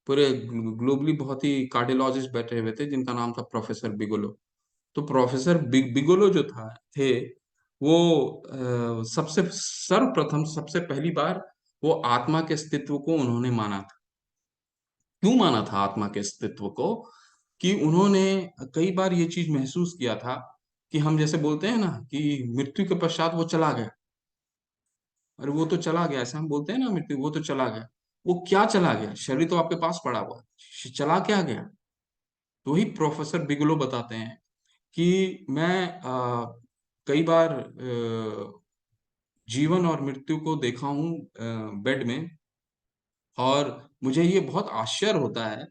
पूरे ग्लोबली बहुत ही कार्डियोलॉजिस्ट बैठे हुए थे, जिनका नाम था प्रोफेसर बिगोलो। तो प्रोफेसर बिगोलो जो थे वो सबसे सर्वप्रथम, सबसे पहली बार वो आत्मा के अस्तित्व को उन्होंने माना था। क्यों माना था आत्मा के अस्तित्व को? कि उन्होंने कई बार ये चीज महसूस किया था कि हम जैसे बोलते हैं ना कि मृत्यु के पश्चात वो चला गया, अरे वो तो चला गया, ऐसा हम बोलते हैं ना, मृत्यु वो तो चला गया। वो क्या चला गया? शरीर तो आपके पास पड़ा हुआ है, चला क्या गया? तो वही प्रोफेसर बिगलो बताते हैं कि मैं कई बार जीवन और मृत्यु को देखा हूँ बेड में, और मुझे ये बहुत आश्चर्य होता है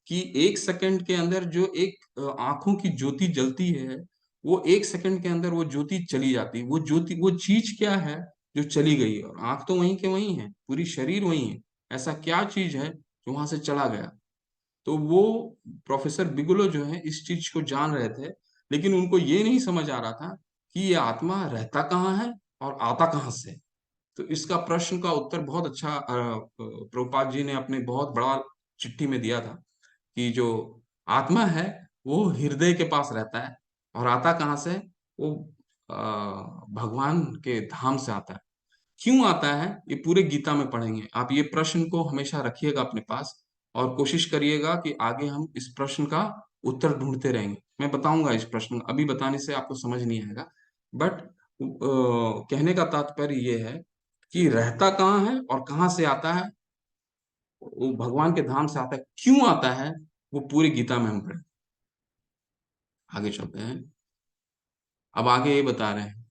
कि एक सेकंड के अंदर जो एक आंखों की ज्योति जलती है, वो एक सेकंड के अंदर वो ज्योति चली जाती है। वो ज्योति, वो चीज क्या है जो चली गई? और आंख तो वहीं के वहीं है, पूरी शरीर वहीं है, ऐसा क्या चीज है जो वहां से चला गया? तो वो प्रोफेसर बिगलो जो है इस चीज को जान रहे थे, लेकिन उनको ये नहीं समझ आ रहा था कि ये आत्मा रहता कहाँ है और आता कहाँ से। तो इसका प्रश्न का उत्तर बहुत अच्छा प्रभुपाद जी ने अपने बहुत बड़ा चिट्ठी में दिया था कि जो आत्मा है वो हृदय के पास रहता है, और आता कहाँ से? वो अ, भगवान के धाम से आता है। क्यों आता है ये पूरे गीता में पढ़ेंगे। आप ये प्रश्न को हमेशा रखिएगा अपने पास, और कोशिश करिएगा कि आगे हम इस प्रश्न का उत्तर ढूंढते रहेंगे। मैं बताऊंगा इस प्रश्न, अभी बताने से आपको समझ नहीं आएगा, बट कहने का तात्पर्य ये है कि रहता कहाँ है और कहाँ से आता है। वो भगवान के धाम से आता है, क्यों आता है वो पूरी गीता में हम पढ़े। आगे चलते हैं। अब आगे ये बता रहे हैं,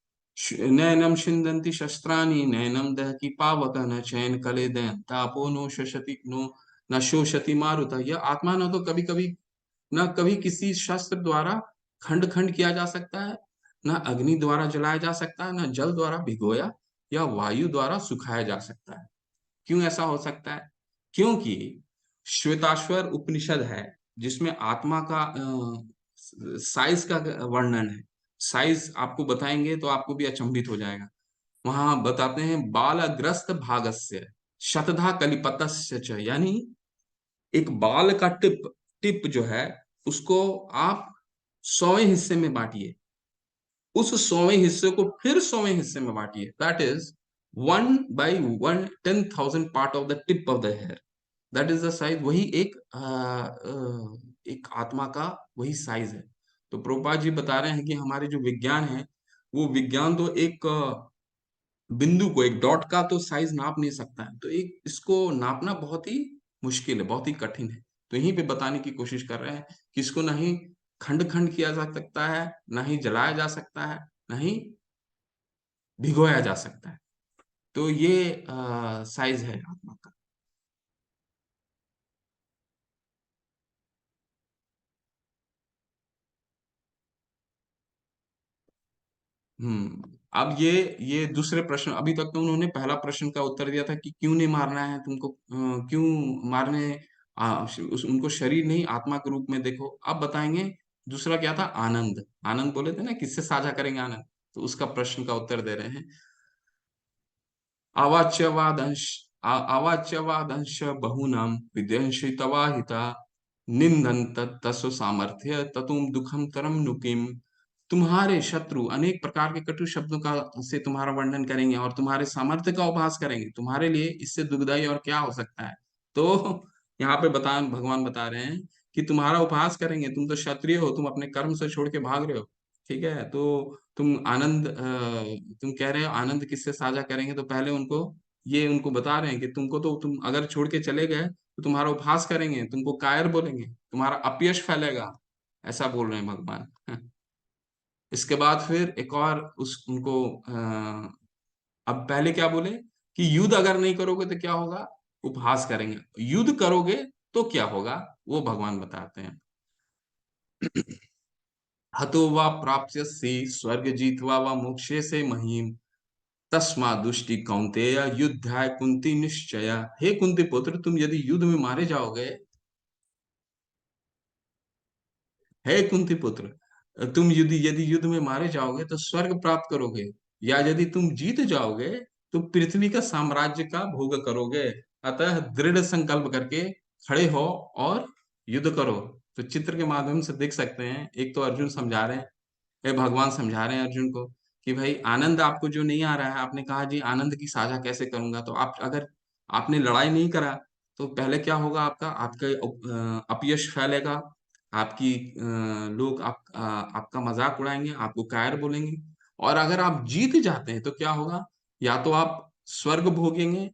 नैनम छिन्दन्ति शस्त्राणि नैनम दहति पावक न चैन कलेदयन् तापो नो शोषति नो न शोषति मारुतः। यह आत्मा न तो कभी कभी, न कभी किसी शस्त्र द्वारा खंड खंड किया जा सकता है, न अग्नि द्वारा जलाया जा सकता है, न जल द्वारा भिगोया या वायु द्वारा सुखाया जा सकता है। क्यों ऐसा हो सकता है? क्योंकि श्वेताश्वर उपनिषद है जिसमें आत्मा का साइज का वर्णन है। साइज आपको बताएंगे तो आपको भी अचंभित हो जाएगा। वहां बताते हैं, बालग्रस्त भागस्य शतधा कलिपतस्य च, यानी एक बाल का टिप, टिप जो है उसको आप 100वें हिस्से में बांटिए, उस 100वें हिस्से को फिर 100वें हिस्से में बांटिए, that is 1/10,000 part of the tip of the hair, that is the size. वही एक आत्मा का वही साइज है। तो प्रभुपाद जी बता रहे हैं कि हमारे जो विज्ञान है, वो विज्ञान तो एक बिंदु को, एक डॉट का तो साइज नाप नहीं सकता है, तो एक इसको नापना बहुत ही मुश्किल है, बहुत ही कठिन है। तो यहीं पे बताने की कोशिश कर रहे हैं कि इसको ना ही खंड खंड किया जा सकता है, ना ही जलाया जा सकता है, ना ही भिगोया जा सकता है। तो ये साइज है आत्मा का। अब ये दूसरे प्रश्न, अभी तक तो उन्होंने पहला प्रश्न का उत्तर दिया था कि क्यों नहीं मारना है तुमको, क्यों मारने, उनको शरीर नहीं आत्मा के रूप में देखो। अब बताएंगे दूसरा क्या था, आनंद। आनंद बोले थे ना, किससे साझा करेंगे आनंद, तो उसका प्रश्न का उत्तर दे रहे हैं। अवाच्यवादंश अवाच्यवादंश बहुनाम विद्यंशितवाहिता निंदन तस्व सामर्थ्य ततुम दुखम तरम नुकिम। तुम्हारे शत्रु अनेक प्रकार के कटु शब्दों का से तुम्हारा वर्णन करेंगे और तुम्हारे सामर्थ्य का उपहास करेंगे, तुम्हारे लिए इससे दुखदाई और क्या हो सकता है। तो यहाँ पे भगवान बता रहे हैं कि तुम्हारा उपहास करेंगे, तुम तो क्षत्रिय हो, तुम अपने कर्म से छोड़ के भाग रहे हो, ठीक है। तो तुम आनंद तुम कह रहे हो आनंद किससे साझा करेंगे, तो पहले उनको ये उनको बता रहे हैं कि तुमको तो, तुम अगर छोड़ के चले गए तो तुम्हारा उपहास करेंगे, तुमको कायर बोलेंगे, तुम्हारा अपयश फैलेगा, ऐसा बोल रहे हैं भगवान। इसके बाद फिर एक और उस उनको अब पहले क्या बोले कि युद्ध अगर नहीं करोगे तो क्या होगा, उपहास करेंगे। युद्ध करोगे तो क्या होगा, वो भगवान बताते हैं। हतो वा प्राप्स्यसि स्वर्ग जीतवा वा मोक्षे से महीम तस्मा दुष्टि कौन्तेय युद्धाय कुंती निश्चय। हे कुंती पुत्र, तुम यदि युद्ध में मारे जाओगे, हे कुंती पुत्र, तुम यदि यदि युद्ध में मारे जाओगे तो स्वर्ग प्राप्त करोगे, या यदि तुम जीत जाओगे तो पृथ्वी का साम्राज्य का भोग करोगे। अतः दृढ़ संकल्प करके खड़े हो और युद्ध करो। तो चित्र के माध्यम से देख सकते हैं, एक तो अर्जुन समझा रहे हैं, ये भगवान समझा रहे हैं अर्जुन को कि भाई आनंद आपको जो नहीं आ रहा है, आपने कहा जी आनंद की साझा कैसे करूंगा, तो आप अगर आपने लड़ाई नहीं करा तो पहले क्या होगा, आपका आपका अपयश फैलेगा, आपकी लोग आपका मजाक उड़ाएंगे, आपको कायर बोलेंगे। और अगर आप जीत जाते हैं तो क्या होगा? या तो आप स्वर्ग भोगेंगे,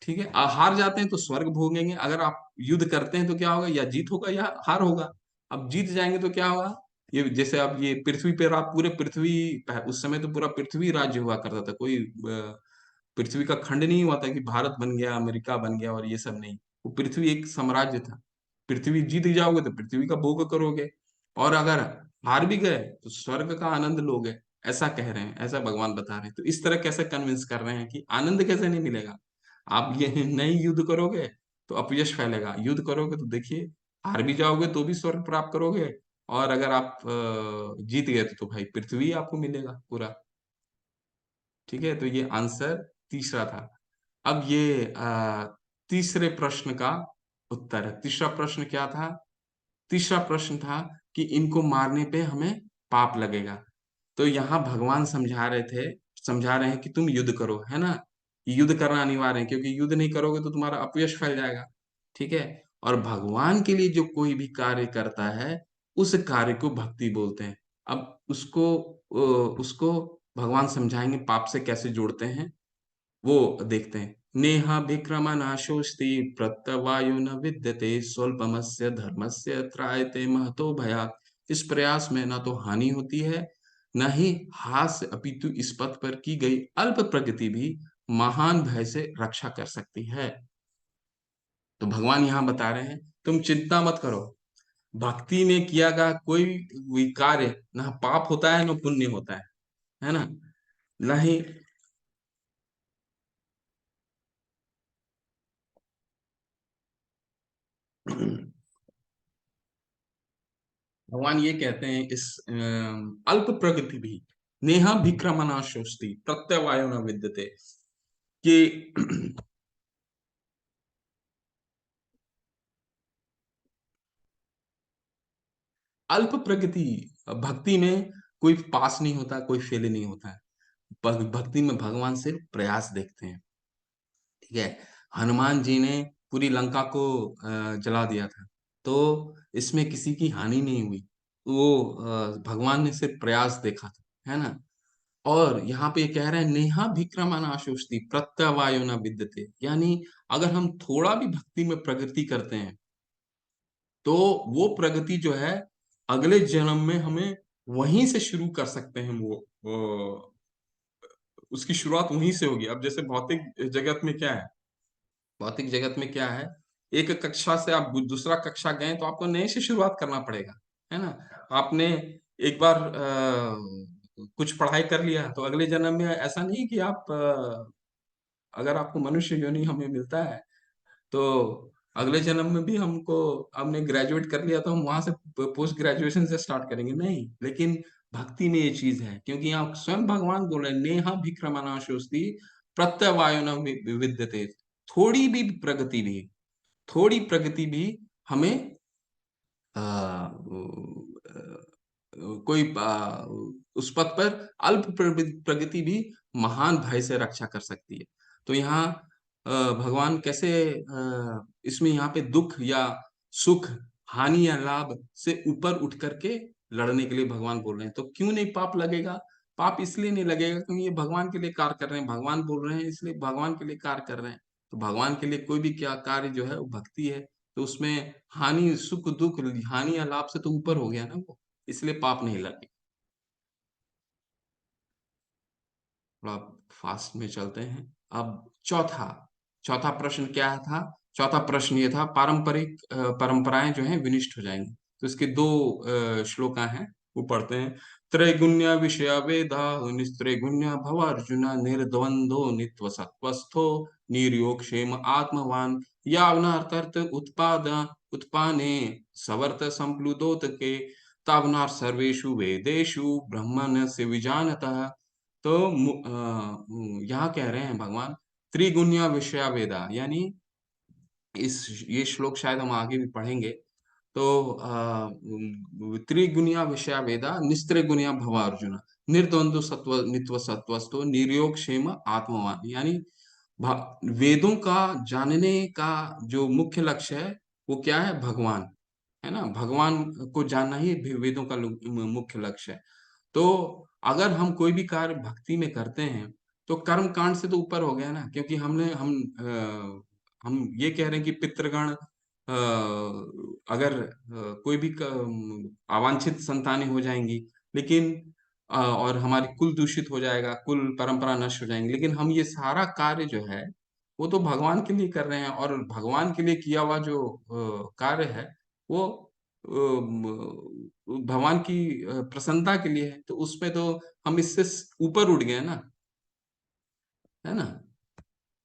ठीक है, हार जाते हैं तो स्वर्ग भोगेंगे। अगर आप युद्ध करते हैं तो क्या होगा? या जीत होगा या हार होगा। अब जीत जाएंगे तो क्या होगा? ये जैसे अब ये पृथ्वी पे आप पूरे पृथ्वी, उस समय तो पूरा पृथ्वी राज्य हुआ करता था, कोई पृथ्वी का खंड नहीं हुआ था कि भारत बन गया, अमेरिका बन गया और ये सब नहीं। वो पृथ्वी एक साम्राज्य था। पृथ्वी जीत जाओगे तो पृथ्वी का भोग करोगे, और अगर हार भी गए तो स्वर्ग का आनंद लोगे। ऐसा कह रहे हैं, ऐसा भगवान बता रहे हैं। तो इस तरह कैसे कन्विंस कर रहे हैं कि आनंद कैसे नहीं मिलेगा? आप ये नहीं युद्ध करोगे तो अपयश फैलेगा, युद्ध करोगे तो देखिए हार भी जाओगे तो भी स्वर्ग प्राप्त करोगे, और अगर आप जीत गए तो भाई पृथ्वी आपको मिलेगा पूरा। ठीक है, तो ये आंसर तीसरा था। अब ये तीसरे प्रश्न का उत्तर है। तीसरा प्रश्न क्या था? तीसरा प्रश्न था कि इनको मारने पे हमें पाप लगेगा। तो यहाँ भगवान समझा रहे हैं कि तुम युद्ध करो, है ना? युद्ध करना अनिवार्य है, क्योंकि युद्ध नहीं करोगे तो तुम्हारा अपयश फैल जाएगा। ठीक है, और भगवान के लिए जो कोई भी कार्य करता है उस कार्य को भक्ति बोलते हैं। अब उसको भगवान समझाएंगे पाप से कैसे जोड़ते हैं, वो देखते हैं। नेहा विक्रमनाशोस्ति प्रत्यवायु न विद्यते स्वल्पमस्य धर्मस्य त्रायते महतो भयात्। इस प्रयास में न तो हानि होती है, न ही हास्य, अपितु इस पथ पर की गई अल्प प्रगति भी महान भय से रक्षा कर सकती है। तो भगवान यहाँ बता रहे हैं तुम चिंता मत करो, भक्ति में किया गया कोई भी कार्य न पाप होता है न पुण्य होता है ना? न ही भगवान ये कहते हैं इस अल्प प्रगति भी नेहा विक्रमणाशोस्ति प्रत्यवायो न विद्यते, कि अल्प प्रगति, भक्ति में कोई पास नहीं होता, कोई फेल नहीं होता है। भक्ति में भगवान सिर्फ प्रयास देखते हैं। ठीक है, हनुमान जी ने पूरी लंका को जला दिया था, तो इसमें किसी की हानि नहीं हुई। वो भगवान ने सिर्फ प्रयास देखा था, है ना? और यहाँ पे ये कह रहे हैं नेहा विक्रमणाशोस्ति प्रत्यवायो न विद्यते, यानी अगर हम थोड़ा भी भक्ति में प्रगति करते हैं तो वो प्रगति जो है अगले जन्म में हमें वहीं से शुरू कर सकते हैं। वो उसकी शुरुआत वहीं से होगी। अब जैसे भौतिक जगत में क्या है, भौतिक जगत में क्या है, एक कक्षा से आप दूसरा कक्षा गए तो आपको नए से शुरुआत करना पड़ेगा, है ना? आपने एक बार कुछ पढ़ाई कर लिया तो अगले जन्म में ऐसा नहीं कि आप अगर आपको मनुष्य योनि हमें मिलता है तो अगले जन्म में भी हमको, हमने ग्रेजुएट कर लिया तो हम वहां से पोस्ट ग्रेजुएशन से स्टार्ट करेंगे, नहीं। लेकिन भक्ति में ये चीज है, क्योंकि यहाँ स्वयं भगवान बोल रहे हैं नेहा विक्रमणाशोस्ति प्रत्यवायो न विद्यते। थोड़ी भी प्रगति भी, थोड़ी प्रगति भी हमें उस पथ पर अल्प प्रगति भी महान भय से रक्षा कर सकती है। तो यहाँ भगवान कैसे इसमें यहाँ पे दुख या सुख, हानि या लाभ से ऊपर उठ करके लड़ने के लिए भगवान बोल रहे हैं। तो क्यों नहीं पाप लगेगा? पाप इसलिए नहीं लगेगा क्योंकि ये भगवान के लिए कार्य कर रहे हैं, भगवान बोल रहे हैं इसलिए भगवान के लिए कार्य कर रहे हैं। तो भगवान के लिए कोई भी क्या कार्य जो है वो भक्ति है, तो उसमें हानि सुख दुख, हानि या लाभ से तो ऊपर हो गया ना वो, इसलिए पाप नहीं लगे। थोड़ा फास्ट में चलते हैं। अब चौथा चौथा प्रश्न क्या था? चौथा प्रश्न ये था पारंपरिक परंपराएं जो हैं विनिष्ट हो जाएंगी। तो इसके दो श्लोक हैं, वो पढ़ते हैं। त्रैगुण्य विषय वेदा निस्त्रैगुण्य भव अर्जुन निर्द्वंदो नित्व सत्वस्थो निर्योग क्षेम आत्मवान यावनार्थ उत्पाने सवर्त संप्लुदोत के तावनार सर्वेषु वेदेषु ब्रह्मण से विजानतः। तो यहाँ कह रहे हैं भगवान त्रिगुण्या विषया वेदा, यानी ये श्लोक शायद हम आगे भी पढ़ेंगे। तो त्रिगुणिया विषया वेदा निस्त्रिगुणिया भव अर्जुन निर्द्वंद्व सत्व नित्व सत्वस्तो निर्योग क्षेम आत्मवान, यानी वेदों का जानने का जो मुख्य लक्ष्य है वो क्या है? भगवान, है ना, भगवान को जानना ही वेदों का मुख्य लक्ष्य है। तो अगर हम कोई भी कार्य भक्ति में करते हैं तो कर्म कांड से तो ऊपर हो गया ना, क्योंकि हम ये कह रहे हैं कि पितृगण अगर कोई भी अवांछित संतानें हो जाएंगी, लेकिन और हमारी कुल दूषित हो जाएगा, कुल परंपरा नष्ट हो जाएंगी, लेकिन हम ये सारा कार्य जो है वो तो भगवान के लिए कर रहे हैं, और भगवान के लिए किया हुआ जो कार्य है वो भगवान की प्रसन्नता के लिए है, तो उसमें तो हम इससे ऊपर उठ गए ना, है ना।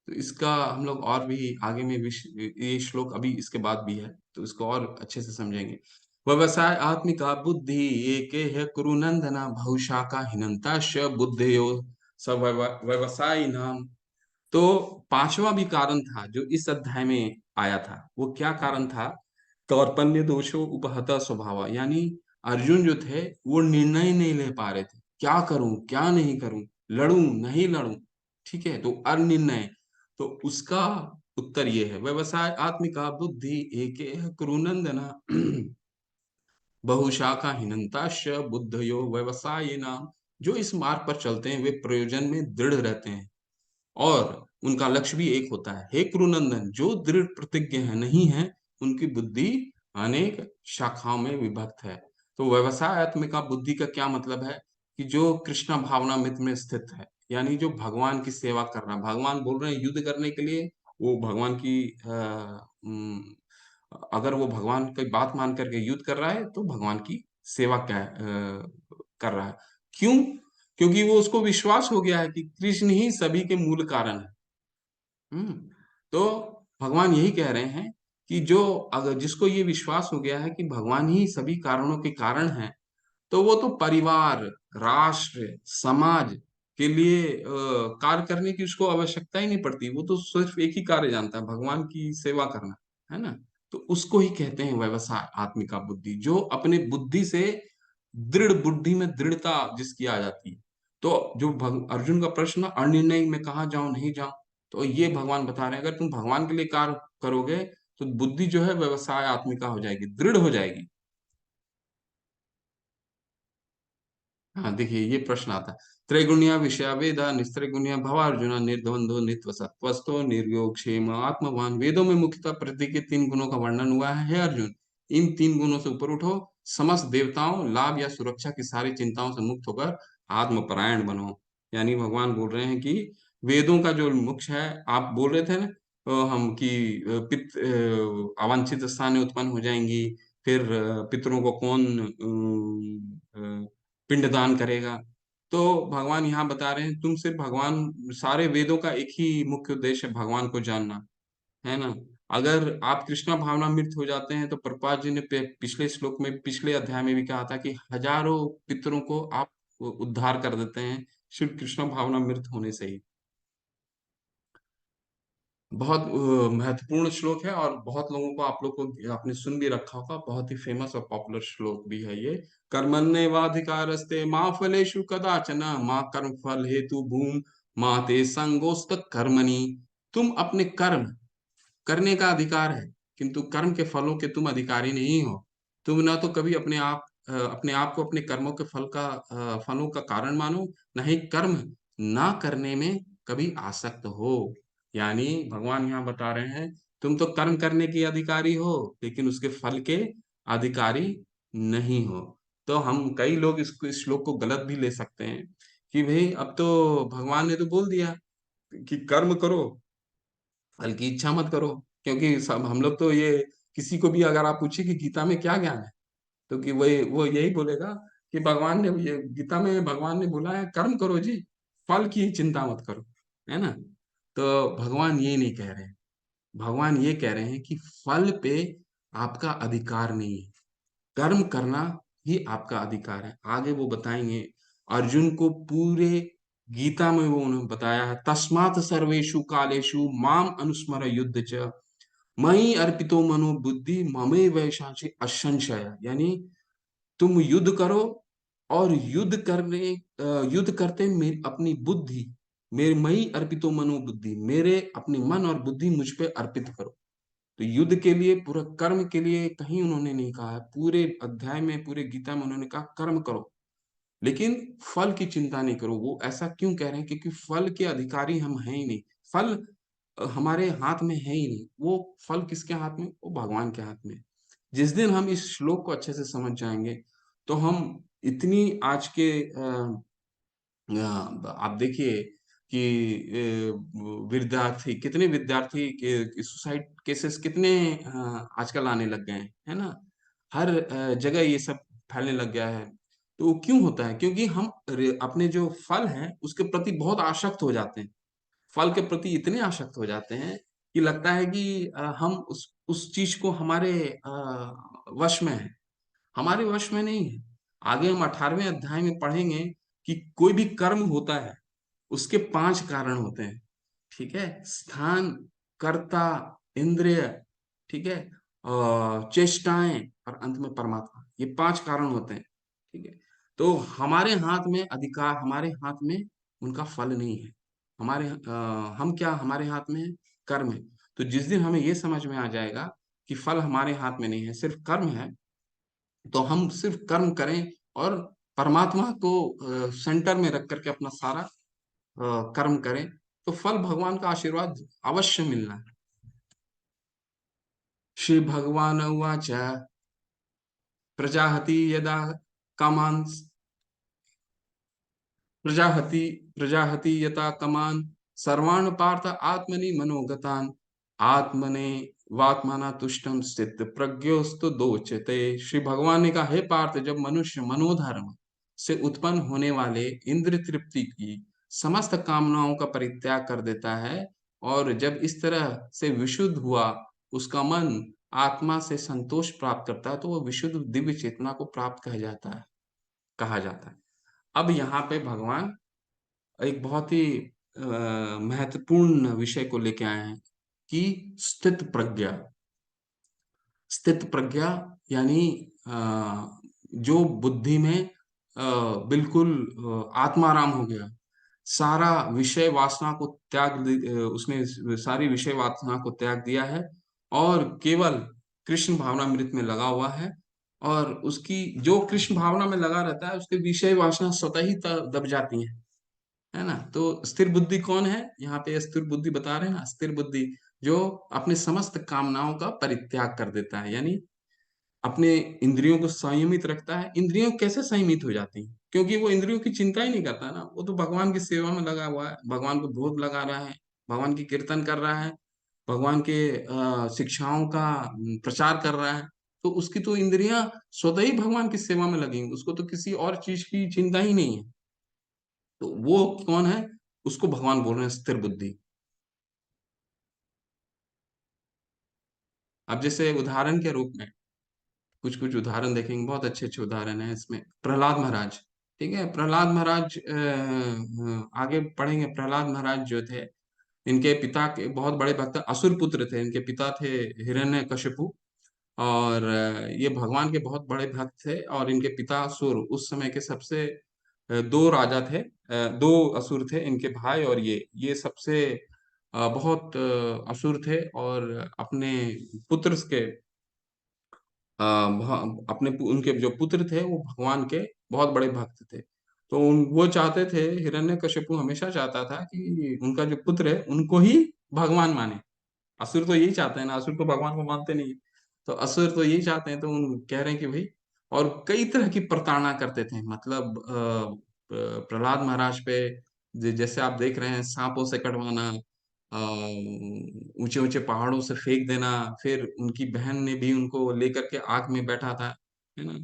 तो इसका हम लोग और भी आगे में ये श्लोक अभी इसके बाद भी है, तो इसको और अच्छे से समझेंगे। व्यवसाय आत्मिका बुद्धि एक है कुरुनंदना बहुशाखा हिनंताश बुद्धयो सब व्यवसाय नाम। तो पांचवा भी कारण था जो इस अध्याय में आया था, वो क्या कारण था? कार्पण्य दोषो उपहता स्वभाव, यानी अर्जुन जो थे वो निर्णय नहीं ले पा रहे थे, क्या करूं क्या नहीं करूं, लड़ूं नहीं लड़ूं, ठीक है, तो अनिर्णय। तो उसका उत्तर ये है, व्यवसाय आत्मिका बुद्धि एक कुरुनंदना बहुशाखा हिनंताश बुद्धयो व्यवसाय नाम। जो इस मार्ग पर चलते हैं वे प्रयोजन में दृढ़ रहते हैं और उनका लक्ष्य भी एक होता है। हे कुरुनंदन, जो दृढ़ प्रतिज्ञ है नहीं है उनकी बुद्धि अनेक शाखाओं में विभक्त है। तो व्यवसाय आत्मिका बुद्धि का क्या मतलब है? कि जो कृष्णा भावनामृत में स्थित है, यानी जो भगवान की सेवा कर रहा है, भगवान बोल रहे हैं युद्ध करने के लिए, वो भगवान की अगर वो भगवान की बात मान करके युद्ध कर रहा है तो भगवान की सेवा कर रहा है। क्यों? क्योंकि वो उसको विश्वास हो गया है कि कृष्ण ही सभी के मूल कारण है। हम्म। तो भगवान यही कह रहे हैं कि जो अगर जिसको ये विश्वास हो गया है कि भगवान ही सभी कारणों के कारण है, तो वो तो परिवार, राष्ट्र, समाज के लिए कार्य करने की उसको आवश्यकता ही नहीं पड़ती, वो तो सिर्फ एक ही कार्य जानता है, भगवान की सेवा करना, है ना। तो उसको ही कहते हैं व्यवसाय आत्मिका बुद्धि, जो अपने बुद्धि से दृढ़, बुद्धि में दृढ़ता जिसकी आ जाती है। तो जो अर्जुन का प्रश्न, अनिर्णय में कहा जाऊं नहीं जाऊं, तो ये भगवान बता रहे हैं अगर तुम भगवान के लिए कार्य करोगे तो बुद्धि जो है व्यवसाय आत्मिका हो जाएगी, दृढ़ हो जाएगी। हाँ देखिए, ये प्रश्न आता है, त्रैगुण्या विषया वेदा निस्त्रैगुण्या भवार्जुन निर्द्वंद्व नित्व सत्वस्थो निर्योग क्षेम आत्मवान। वेदों में मुख्यतः प्रकृति के तीन गुणों का वर्णन हुआ है। हे अर्जुन, इन तीन गुणों से ऊपर उठो, समस्त देवताओं, लाभ या सुरक्षा की सारी चिंताओं से मुक्त होकर आत्मपरायण बनो। यानी भगवान बोल रहे हैं कि वेदों का जो मुख्य है, आप बोल रहे थे ना हम कि अवांछित स्थानें उत्पन्न हो जाएंगी, फिर पितरों को कौन पिंडदान करेगा। तो भगवान यहाँ बता रहे हैं तुम सिर्फ भगवान, सारे वेदों का एक ही मुख्य उद्देश्य है भगवान को जानना, है ना। अगर आप कृष्णा भावनामृत हो जाते हैं तो प्रभुपाद जी ने पिछले श्लोक में, पिछले अध्याय में भी कहा था कि हजारों पितरों को आप उद्धार कर देते हैं सिर्फ कृष्णा भावनामृत होने से ही। बहुत महत्वपूर्ण श्लोक है और बहुत लोगों को, आप लोग को आपने सुन भी रखा होगा, बहुत ही फेमस और पॉपुलर श्लोक भी है ये। कर्मण्येवाधिकारस्ते माँ फलेषु कदाचन माँ कर्म फल हेतु भूम माँ ते संगोस्त कर्मणि। तुम अपने कर्म करने का अधिकार है, किंतु कर्म के फलों के तुम अधिकारी नहीं हो। तुम ना तो कभी अपने आप को अपने कर्मों के फलों का कारण मानो, न ही कर्म ना करने में कभी आसक्त हो। यानी भगवान यहाँ बता रहे हैं तुम तो कर्म करने के अधिकारी हो लेकिन उसके फल के अधिकारी नहीं हो। तो हम कई लोग इस श्लोक को गलत भी ले सकते हैं कि भाई अब तो भगवान ने तो बोल दिया कि कर्म करो, फल की इच्छा मत करो। क्योंकि सब हम लोग तो ये, किसी को भी अगर आप पूछिए कि गीता में क्या ज्ञान है, तो कि वो यही बोलेगा कि भगवान ने ये गीता में भगवान ने बोला है कर्म करो जी, फल की चिंता मत करो, है ना। तो भगवान ये नहीं कह रहे हैं, भगवान ये कह रहे हैं कि फल पे आपका अधिकार नहीं है, कर्म करना ही आपका अधिकार है। आगे वो बताएंगे, अर्जुन को पूरे गीता में वो उन्होंने बताया है, तस्मात् सर्वेषु कालेषु माम अनुस्मर युद्ध च मयि अर्पितो मनो बुद्धि ममे वैशांसि असंशय। यानी तुम युद्ध करो और युद्ध करते मेरी अपनी बुद्धि, मेरे मई अर्पितो मनो बुद्धि, मेरे अपनी मन और बुद्धि मुझ पे अर्पित करो। तो युद्ध के लिए, पूरा कर्म के लिए कहीं उन्होंने नहीं कहा है। पूरे अध्याय में, पूरे गीता में उन्होंने कहा कर्म करो, लेकिन फल की चिंता नहीं करो। वो ऐसा क्यों कह रहे हैं? क्योंकि फल के अधिकारी हम हैं ही नहीं। फल हमारे हाथ में है ही नहीं। वो फल किसके हाथ में? वो भगवान के हाथ में। जिस दिन हम इस श्लोक को अच्छे से समझ जाएंगे, तो हम इतनी आज के आप देखिए कि विद्यार्थी, कितने विद्यार्थी के सुसाइड केसेस कितने आजकल आने लग गए हैं, है ना? हर जगह ये सब फैलने लग गया है। तो वो क्यों होता है? क्योंकि हम अपने जो फल हैं उसके प्रति बहुत आसक्त हो जाते हैं। फल के प्रति इतने आसक्त हो जाते हैं कि लगता है कि हम उस चीज को हमारे वश में है। हमारे वश में नहीं है। आगे हम 18वें अध्याय में पढ़ेंगे कि कोई भी कर्म होता है, उसके 5 कारण होते हैं। ठीक है? स्थान, कर्ता, इंद्रिय, ठीक है, चेष्टाएं और अंत में परमात्मा। ये 5 कारण होते हैं। ठीक है? तो हमारे हाथ में अधिकार, हमारे हाथ में उनका फल नहीं है। हम क्या, हमारे हाथ में कर्म है। तो जिस दिन हमें ये समझ में आ जाएगा कि फल हमारे हाथ में नहीं है, सिर्फ कर्म है, तो हम सिर्फ कर्म करें और परमात्मा को सेंटर में रख करके अपना सारा कर्म करें, तो फल, भगवान का आशीर्वाद अवश्य मिलना है। श्री भगवान उवाच प्रजाहति यदा कामान् प्रजाहति प्रजाहति यथा कमान सर्वान् पार्थ आत्मनि मनोगतान आत्मने वात्मना तुष्टम स्थित प्रज्ञोस्तु दोचते। श्री भगवान ने कहा, हे पार्थ, जब मनुष्य मनोधर्म से उत्पन्न होने वाले इंद्र तृप्ति की समस्त कामनाओं का परित्याग कर देता है, और जब इस तरह से विशुद्ध हुआ, उसका मन आत्मा से संतोष प्राप्त करता है, तो वह विशुद्ध दिव्य चेतना को प्राप्त कहा जाता है। अब यहाँ पे भगवान एक बहुत ही महत्वपूर्ण विषय को लेके आए हैं कि स्थित प्रज्ञा। स्थित प्रज्ञा यानी जो बुद्धि में बिल्कुल आत्माराम हो गया, सारा विषय वासना को उसने सारी विषय वासना को त्याग दिया है, और केवल कृष्ण भावनामृत में लगा हुआ है। और उसकी जो कृष्ण भावना में लगा रहता है, उसके विषय वासना स्वतः ही दब जाती हैं, है ना? तो स्थिर बुद्धि कौन है? यहाँ पे स्थिर बुद्धि बता रहे हैं ना, स्थिर बुद्धि जो अपने समस्त कामनाओं का परित्याग कर देता है, यानी अपने इंद्रियों को संयमित रखता है। इंद्रियों कैसे संयमित हो जाती हैं? क्योंकि वो इंद्रियों की चिंता ही नहीं करता ना, वो तो भगवान की सेवा में लगा हुआ है, भगवान को भोग लगा रहा है, भगवान की कीर्तन कर रहा है, भगवान के शिक्षाओं का प्रचार कर रहा है। तो उसकी तो इंद्रियां स्वतः ही भगवान की सेवा में लगेंगी, उसको तो किसी और चीज की चिंता ही नहीं है। तो वो कौन है? उसको भगवान बोल रहे हैं स्थिर बुद्धि। अब जैसे उदाहरण के रूप में कुछ कुछ उदाहरण देखेंगे, बहुत अच्छे अच्छे उदाहरण है इसमें। प्रहलाद महाराज, ठीक है, प्रहलाद महाराज, आगे पढ़ेंगे। प्रहलाद महाराज जो थे, इनके पिता के बहुत बड़े भक्त, असुर पुत्र थे। इनके पिता थे हिरण्यकशिपु, और ये भगवान के बहुत बड़े भक्त थे। और इनके पिता असुर, उस समय के सबसे दो राजा थे, दो असुर थे इनके भाई, और ये सबसे बहुत असुर थे। और अपने पुत्र के उनके जो पुत्र थे वो भगवान के बहुत बड़े भक्त थे। तो वो चाहते थे, हिरण्यकशिपु हमेशा चाहता था कि उनका जो पुत्र है उनको ही भगवान माने। असुर तो यही चाहते हैं ना, असुर तो भगवान को मानते नहीं। तो असुर तो यही चाहते हैं, तो उन कह रहे हैं कि भाई, और कई तरह की प्रताड़ना करते थे। मतलब प्रहलाद महाराज पे जैसे आप देख रहे हैं, सांपों से कटवाना, ऊंचे ऊंचे पहाड़ों से फेंक देना। फिर उनकी बहन ने भी उनको लेकर के आग में बैठा था, है ना?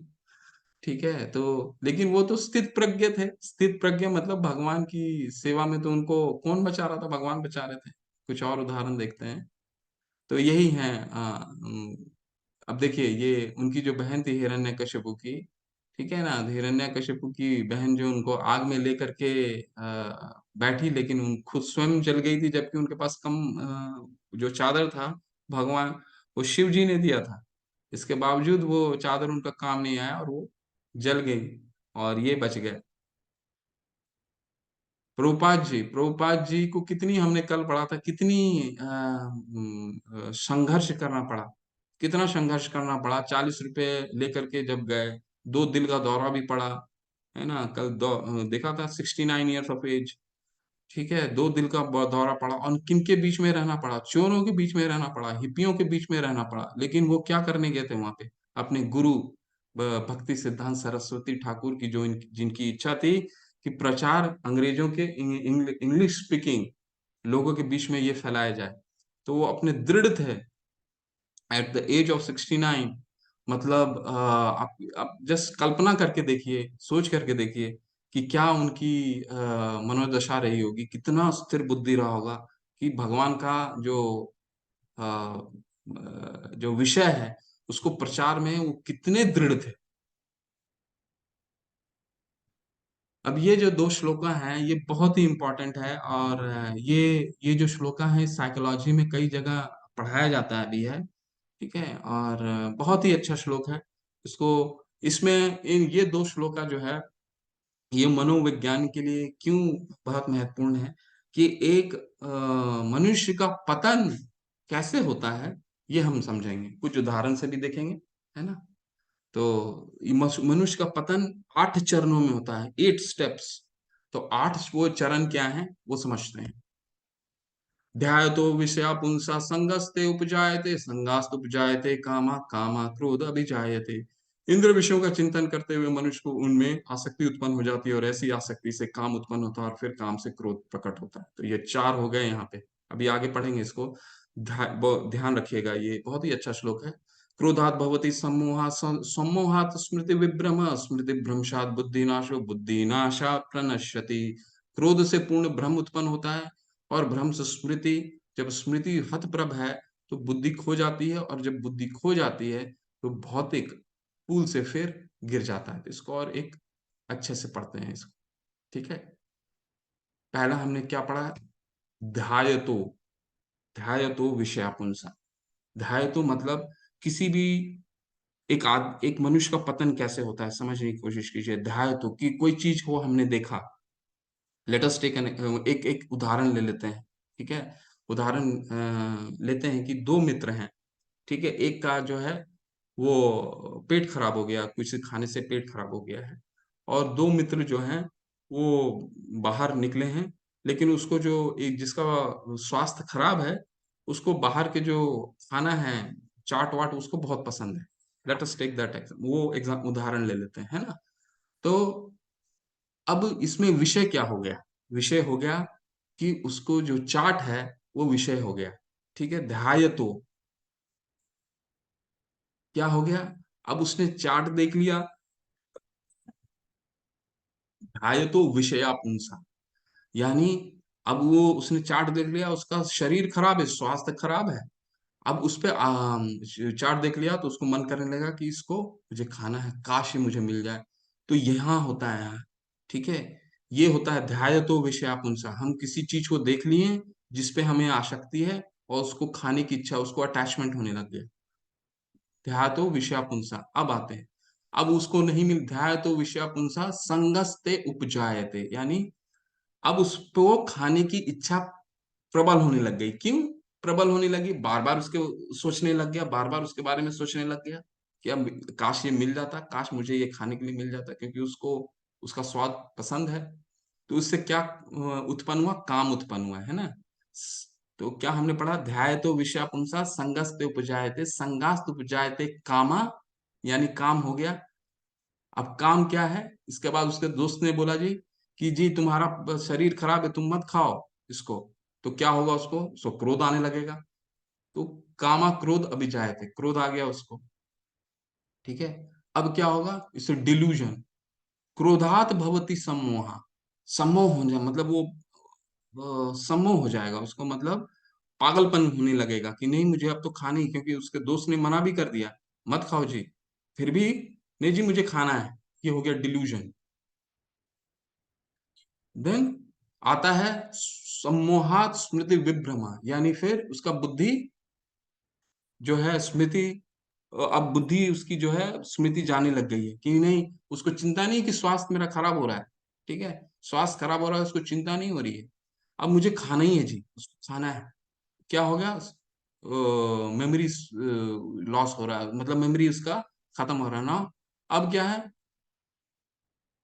ठीक है, तो लेकिन वो तो स्थित प्रज्ञ थे। स्थित प्रज्ञ मतलब भगवान की सेवा में तो उनको कौन बचा रहा था? भगवान बचा रहे थे। कुछ और उदाहरण देखते हैं। तो यही है। अब देखिए, ये उनकी जो बहन थी हिरण्यकशिपु की, ठीक है ना, हिरण्यकशिपु की बहन जो उनको आग में लेकर के बैठी, लेकिन उन खुद स्वयं जल गई थी, जबकि उनके पास कम जो चादर था, भगवान, वो शिव जी ने दिया था। इसके बावजूद वो चादर उनका काम नहीं आया, और वो जल गई, और ये बच गए। प्रभुपाद जी को कितनी हमने कल पढ़ा था, कितनी संघर्ष करना पड़ा, कितना संघर्ष करना पड़ा। 40 रुपए लेकर के जब गए, 2 दिल का दौरा भी पड़ा, है ना। कल देखा था, 69 ईयर्स ऑफ एज, ठीक है। 2 दिल का दौरा पड़ा, और किनके बीच में रहना पड़ा, चोरों के बीच में रहना पड़ा, हिप्पियों के बीच में रहना पड़ा। लेकिन वो क्या करने गए थे वहां पे, अपने गुरु भक्ति सिद्धांत सरस्वती ठाकुर की, जो जिनकी इच्छा थी कि प्रचार अंग्रेजों के, इंग्लिश स्पीकिंग लोगों के बीच में ये फैलाया जाए। तो वो अपने दृढ़ थे एट द एज ऑफ 69। मतलब आप जस्ट कल्पना करके देखिए, सोच करके देखिए कि क्या उनकी मनोदशा रही होगी, कितना स्थिर बुद्धि रहा होगा कि भगवान का अ, जो विषय है उसको प्रचार में वो कितने दृढ़ थे। अब ये जो 2 श्लोका हैं ये बहुत ही इंपॉर्टेंट है, और ये जो श्लोका है साइकोलॉजी में कई जगह पढ़ाया जाता है भी है, ठीक है। और बहुत ही अच्छा श्लोक है। इसको इसमें इन ये 2 श्लोका जो है ये मनोविज्ञान के लिए क्यों बहुत महत्वपूर्ण है, कि एक मनुष्य का पतन कैसे होता है ये हम समझेंगे, कुछ उदाहरण से भी देखेंगे, है ना। तो ये मनुष्य का पतन 8 चरणों में होता है, 8 स्टेप्स। तो 8 वो चरण क्या है वो समझते हैं। ध्यायतो विषया पुंसा संगस्ते उपजायते, संगास्त उपजायते कामा, कामा क्रोध अभिजायते। इंद्र विषयों का चिंतन करते हुए मनुष्य को उनमें आसक्ति उत्पन्न हो जाती है, और ऐसी आसक्ति से काम उत्पन्न होता है, और फिर काम से क्रोध प्रकट होता है। तो ये 4 हो गए यहाँ पे। अभी आगे पढ़ेंगे इसको, ध्यान रखिएगा, ये बहुत ही अच्छा श्लोक है। क्रोधात भवति सम्मोहात्, सम्मोहात् स्मृति विभ्रम, स्मृति भ्रंशात् बुद्धिनाशो, बुद्धिनाशात् प्रणश्यति। क्रोध से पूर्ण भ्रम उत्पन्न होता है, और भ्रम से स्मृति, जब स्मृति हतप्रभ है तो बुद्धि खो जाती है, और जब बुद्धि खो जाती है तो भौतिक पुल से फिर गिर जाता है। तो इसको और एक अच्छे से पढ़ते हैं इसको, ठीक है। पहला हमने क्या पढ़ा, ध्यायतो, ध्यायतो विषयापुंसा। ध्यायतो मतलब किसी भी एक मनुष्य का पतन कैसे होता है समझने की कोशिश कीजिए। ध्यायतो कि कोई चीज को हमने देखा। लेट अस टेक एक एक उदाहरण ले लेते हैं, ठीक है। उदाहरण लेते हैं कि 2 मित्र हैं, ठीक है। एक का जो है वो पेट खराब हो गया, कुछ खाने से पेट खराब हो गया है, और 2 मित्र जो हैं वो बाहर निकले हैं। लेकिन उसको जो एक जिसका स्वास्थ्य खराब है, उसको बाहर के जो खाना है, चाट वाट, उसको बहुत पसंद है। लेट अस टेक दैट वो एग्जाम उदाहरण ले लेते हैं, है ना। तो अब इसमें विषय क्या हो गया, विषय हो गया कि उसको जो चाट है वो विषय हो गया, ठीक है। ध्यायतो क्या हो गया, अब उसने चाट देख लिया, ध्यायतो विषयापुंसा, यानी अब वो उसने चाट देख लिया, उसका शरीर खराब है, स्वास्थ्य खराब है। अब उस पे चाट देख लिया तो उसको मन करने लगा कि इसको मुझे खाना है, काश ये मुझे मिल जाए। तो यहाँ होता है यहाँ, ठीक है। ये होता है ध्यायतो विषयापुंसा। हम किसी चीज को देख लिए जिसपे हमें आसक्ति है, और उसको खाने की इच्छा, उसको अटैचमेंट होने लग गया। ध्यातो विषयापुंसा। अब आते हैं, अब उसको नहीं मिल, ध्यातो विषयापुंसा संगस्ते उपजायते, यानी अब उसको खाने की इच्छा प्रबल होने लग गई। क्यों प्रबल होने लगी, बार बार उसके सोचने लग गया, बार बार उसके बारे में सोचने लग गया कि अब काश ये मिल जाता, काश मुझे ये खाने के लिए मिल जाता, क्योंकि उसको उसका स्वाद पसंद है। तो उससे क्या उत्पन्न हुआ, काम उत्पन्न हुआ, है ना। तो क्या हमने पढ़ा, ध्यायतो विषयापुंसा संगस्ते उपजायते, संगास्त उपजायते कामा, यानी काम हो गया। अब काम क्या है, इसके बाद उसके दोस्त ने बोला जी कि जी तुम्हारा शरीर खराब है, तुम मत खाओ इसको। तो क्या होगा, उसको क्रोध आने लगेगा। तो कामा क्रोध अभी जाए थे, क्रोध आ गया उसको, ठीक है। अब क्या होगा, इसे डिल्यूजन, क्रोधात भवति सम्मोहा। सम्मोह हो जाए मतलब वो सम्मोह हो जाएगा उसको, मतलब पागलपन होने लगेगा कि नहीं मुझे अब तो खाना ही, क्योंकि उसके दोस्त ने मना भी कर दिया मत खाओ जी, फिर भी नहीं जी मुझे खाना है। ये हो गया डिल्यूजन। देन आता है सम्मोहात स्मृति विभ्रमा, यानी फिर उसका बुद्धि जो है स्मृति, अब बुद्धि उसकी जो है स्मृति जाने लग गई है कि नहीं, उसको चिंता नहीं कि स्वास्थ्य मेरा खराब हो रहा है, ठीक है। स्वास्थ्य खराब हो रहा है, उसको चिंता नहीं हो रही है। अब मुझे खाना ही है जी, उसको खाना है। क्या हो गया? मेमोरी लॉस हो रहा है, मतलब मेमोरी उसका खत्म हो रहा है ना। अब क्या है?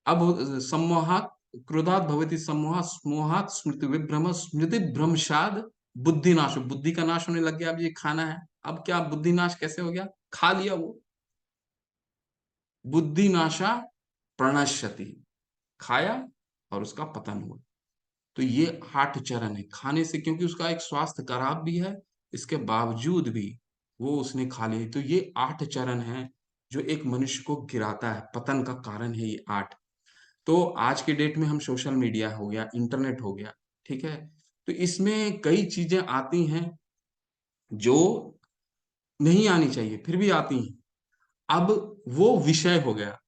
अब सम्मोहात क्रोधात भवति सम्मोहात स्मोहात स्मृति विभ्रम स्मृति भ्रंशाद बुद्धि नाश, बुद्धि का नाश होने लग गया। अब ये खाना है, अब क्या बुद्धि नाश कैसे हो गया? खा लिया वो। बुद्धि नाशा प्रणश्यति, खाया और उसका पतन हुआ। तो ये 8 चरण है खाने से, क्योंकि उसका एक स्वास्थ्य खराब भी है, इसके बावजूद भी वो उसने खा लिए। तो ये 8 चरण है जो एक मनुष्य को गिराता है, पतन का कारण है ये 8। तो आज के डेट में हम सोशल मीडिया हो गया, इंटरनेट हो गया, ठीक है? तो इसमें कई चीजें आती हैं जो नहीं आनी चाहिए, फिर भी आती हैं। अब वो विषय हो गया,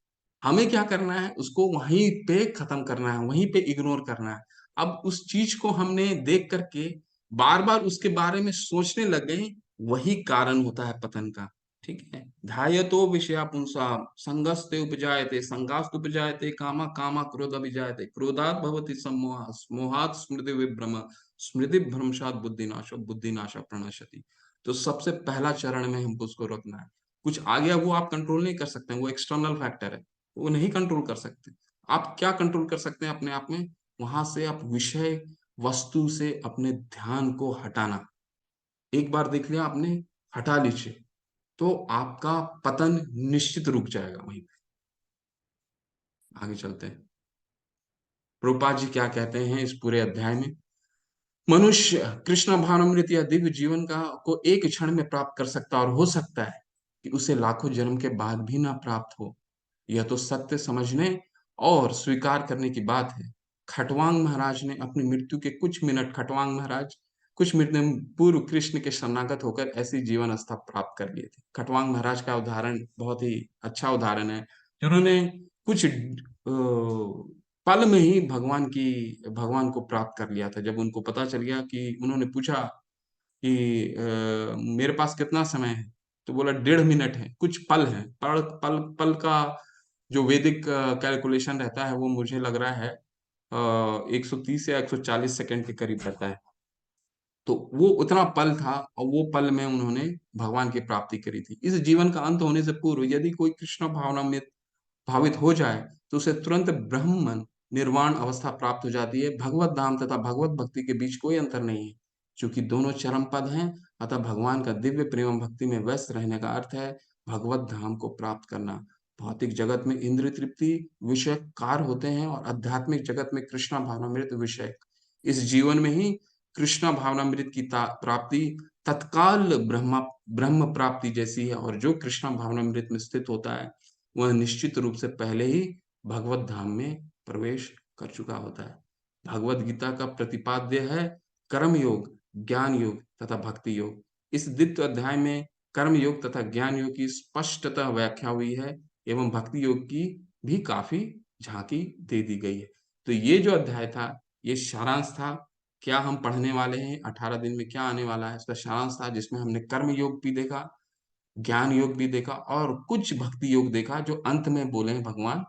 हमें क्या करना है? उसको वहीं पे खत्म करना है, वहीं पे इग्नोर करना है। अब उस चीज को हमने देख करके बार बार उसके बारे में सोचने लग गए, वही कारण होता है पतन का। ठीक है? ध्यायतो विषया पुंसा संगस्ते उपजायते संगास्त उपजायते कामा कामा क्रोध अभिजायते क्रोधात भवति सम्मोह मोहात स्मृति विभ्रम स्मृति भ्रंशात बुद्धिनाशो बुद्धिनाशा प्रणश्यति। तो सबसे पहला चरण में हमको उसको रोकना है। कुछ आ गया वो आप कंट्रोल नहीं कर सकते हैं, वो एक्सटर्नल फैक्टर है, वो नहीं कंट्रोल कर सकते। आप क्या कंट्रोल कर सकते हैं अपने आप में? वहां से आप विषय वस्तु से अपने ध्यान को हटाना। एक बार देख लिया आपने, हटा लीजिए, तो आपका पतन निश्चित रुक जाएगा वहीं पे। आगे चलते हैं, प्रभुपाद जी क्या कहते हैं इस पूरे अध्याय में। मनुष्य कृष्ण भावनामृत या दिव्य जीवन का को एक क्षण में प्राप्त कर सकता और हो सकता है कि उसे लाखों जन्म के बाद भी ना प्राप्त हो। यह तो सत्य समझने और स्वीकार करने की बात है। खटवांग महाराज ने अपनी मृत्यु के कुछ मिनट खटवांग महाराज कुछ मिनट पूर्व कृष्ण के शरणागत होकर ऐसी जीवन अवस्था प्राप्त कर लिए थे। खटवांग महाराज का उदाहरण बहुत ही अच्छा उदाहरण है, जिन्होंने कुछ पल में ही भगवान को प्राप्त कर लिया था। जब उनको पता चल गया कि उन्होंने पूछा कि मेरे पास कितना समय है, तो बोला 1.5 मिनट है, कुछ पल है। पल पल पल का जो वैदिक कैलकुलेशन रहता है वो मुझे लग रहा है 130 या 140 सेकंड के करीब रहता है। तो वो उतना पल था और वो पल में उन्होंने भगवान की प्राप्ति करी थी। इस जीवन का अंत होने से पूर्व यदि कोई कृष्ण भावना में भावित हो जाए तो उसे तुरंत ब्रह्म निर्वाण अवस्था प्राप्त हो जाती है। भगवत धाम तथा भगवत भक्ति के बीच कोई अंतर नहीं है, क्योंकि दोनों चरम पद हैं। अतः भगवान का दिव्य प्रेम भक्ति में व्यस्त रहने का अर्थ है भगवत धाम को प्राप्त करना। भौतिक जगत में इंद्रिय तृप्ति विषय कार्य होते हैं और आध्यात्मिक जगत में कृष्णा भावनामृत विषय। इस जीवन में ही कृष्णा भावनामृत की प्राप्ति तत्काल ब्रह्म प्राप्ति जैसी है, और जो कृष्णा भावनामृत में स्थित होता है वह निश्चित रूप से पहले ही भगवत धाम में प्रवेश कर चुका होता है। भगवत गीता का प्रतिपाद्य है कर्म योग, ज्ञान योग तथा भक्ति योग। इस द्वितीय अध्याय में कर्म योग तथा ज्ञान योग की स्पष्टतः व्याख्या हुई है एवं भक्ति योग की भी काफी झांकी दे दी गई है। तो ये जो अध्याय था ये सारांश था। क्या हम पढ़ने वाले हैं 18 दिन में, क्या आने वाला है, इसका सारांश था, जिसमें हमने कर्म योग भी देखा, ज्ञान योग भी देखा और कुछ भक्ति योग देखा, जो अंत में बोले हैं भगवान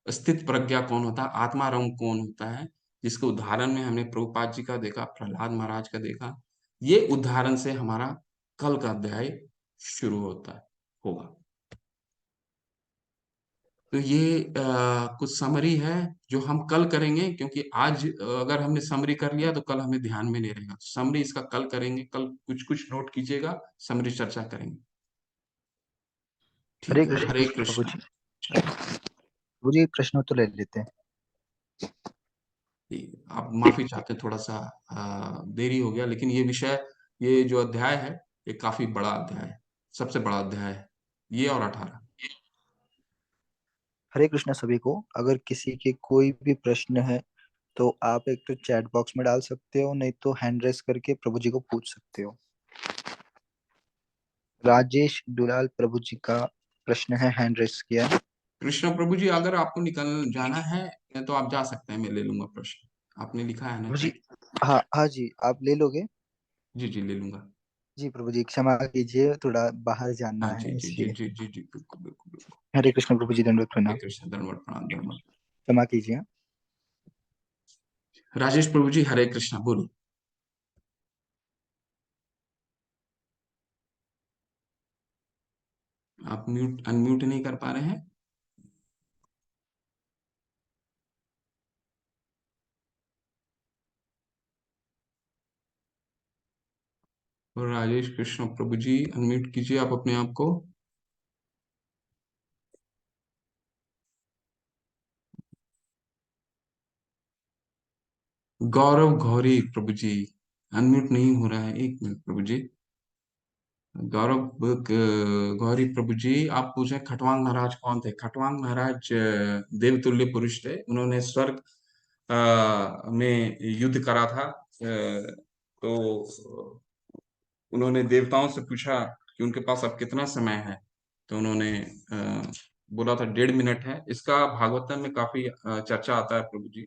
स्थित प्रज्ञा कौन होता है, आत्माराम कौन होता है, जिसके उदाहरण में हमने प्रभुपाद जी का देखा, प्रहलाद महाराज का देखा। ये उदाहरण से हमारा कल का अध्याय शुरू होता है होगा। तो ये कुछ समरी है जो हम कल करेंगे, क्योंकि आज अगर हमने समरी कर लिया तो कल हमें ध्यान में नहीं रहेगा। समरी इसका कल करेंगे, कल कुछ कुछ नोट कीजिएगा, समरी चर्चा करेंगे। हरे ठीक है, कृष्ण हरे प्रभु कृष्णा। जी। प्रभु जी प्रश्न तो ले लेते हैं। आप माफी चाहते हैं, थोड़ा सा देरी हो गया, लेकिन ये विषय, ये जो अध्याय है ये काफी बड़ा अध्याय है, सबसे बड़ा अध्याय है ये, और 18। हरे कृष्ण सभी को। अगर किसी के कोई भी प्रश्न है तो आप एक तो चैट बॉक्स में डाल सकते हो, नहीं तो हैंड रेस करके प्रभु जी को पूछ सकते हो। राजेश दुलाल प्रभु जी का प्रश्न है, हैंड रेस किया है। कृष्ण प्रभु जी, अगर आपको निकल जाना है तो आप जा सकते हैं, मैं ले लूंगा प्रश्न। आपने लिखा है ना प्रभु जी, चैट? हाँ हाँ जी, आप ले लोगे। जी जी, ले लूंगा। जी प्रभु जी क्षमा कीजिए, थोड़ा बाहर हाँ जाना जी है जी जी इसलिए। जी जी जी, बिल्कुल बिल्कुल बिल्कुल। हरे कृष्ण प्रभु जी, दंडवत हरे प्रणाम। कृष्ण, धन्यवाद, प्रणाम, धन्यवाद। क्षमा कीजिए। राजेश प्रभु जी, हरे कृष्णा, बोलिए। आप म्यूट अनम्यूट नहीं कर पा रहे हैं। और राजेश कृष्ण प्रभु जी, अनम्यूट कीजिए आप अपने आप को। गौरव घौरी प्रभु जी, अनम्यूट नहीं हो रहा है, एक मिनट प्रभु जी। गौरव गौरी प्रभु जी, आप पूछे खटवांग महाराज कौन थे? खटवांग महाराज देवतुल्य पुरुष थे। उन्होंने स्वर्ग में युद्ध करा था। तो उन्होंने देवताओं से पूछा कि उनके पास अब कितना समय है। तो उन्होंने बोला था 1.5 मिनट है। इसका भागवतम में काफी चर्चा आता है प्रभु जी।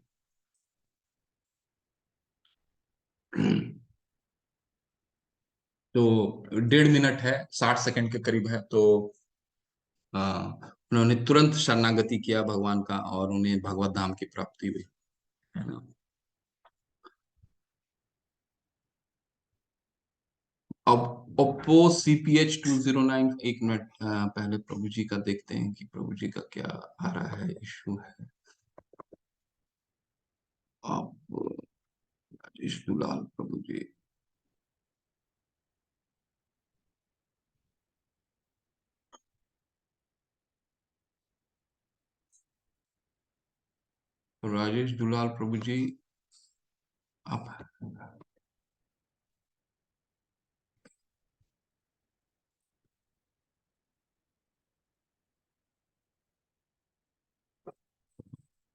तो 1.5 मिनट है, 60 सेकंड के करीब है। तो उन्होंने तुरंत शरणागति किया भगवान का और उन्हें भगवत धाम की प्राप्ति हुई, है ना। अब ओप्पो CPH 209, 1 मिनट पहले प्रभु जी का देखते हैं कि प्रभु जी का क्या आ रहा है, इशू है। आप राजेश दुलाल प्रभु जी, राजेश दुलाल प्रभु जी, आप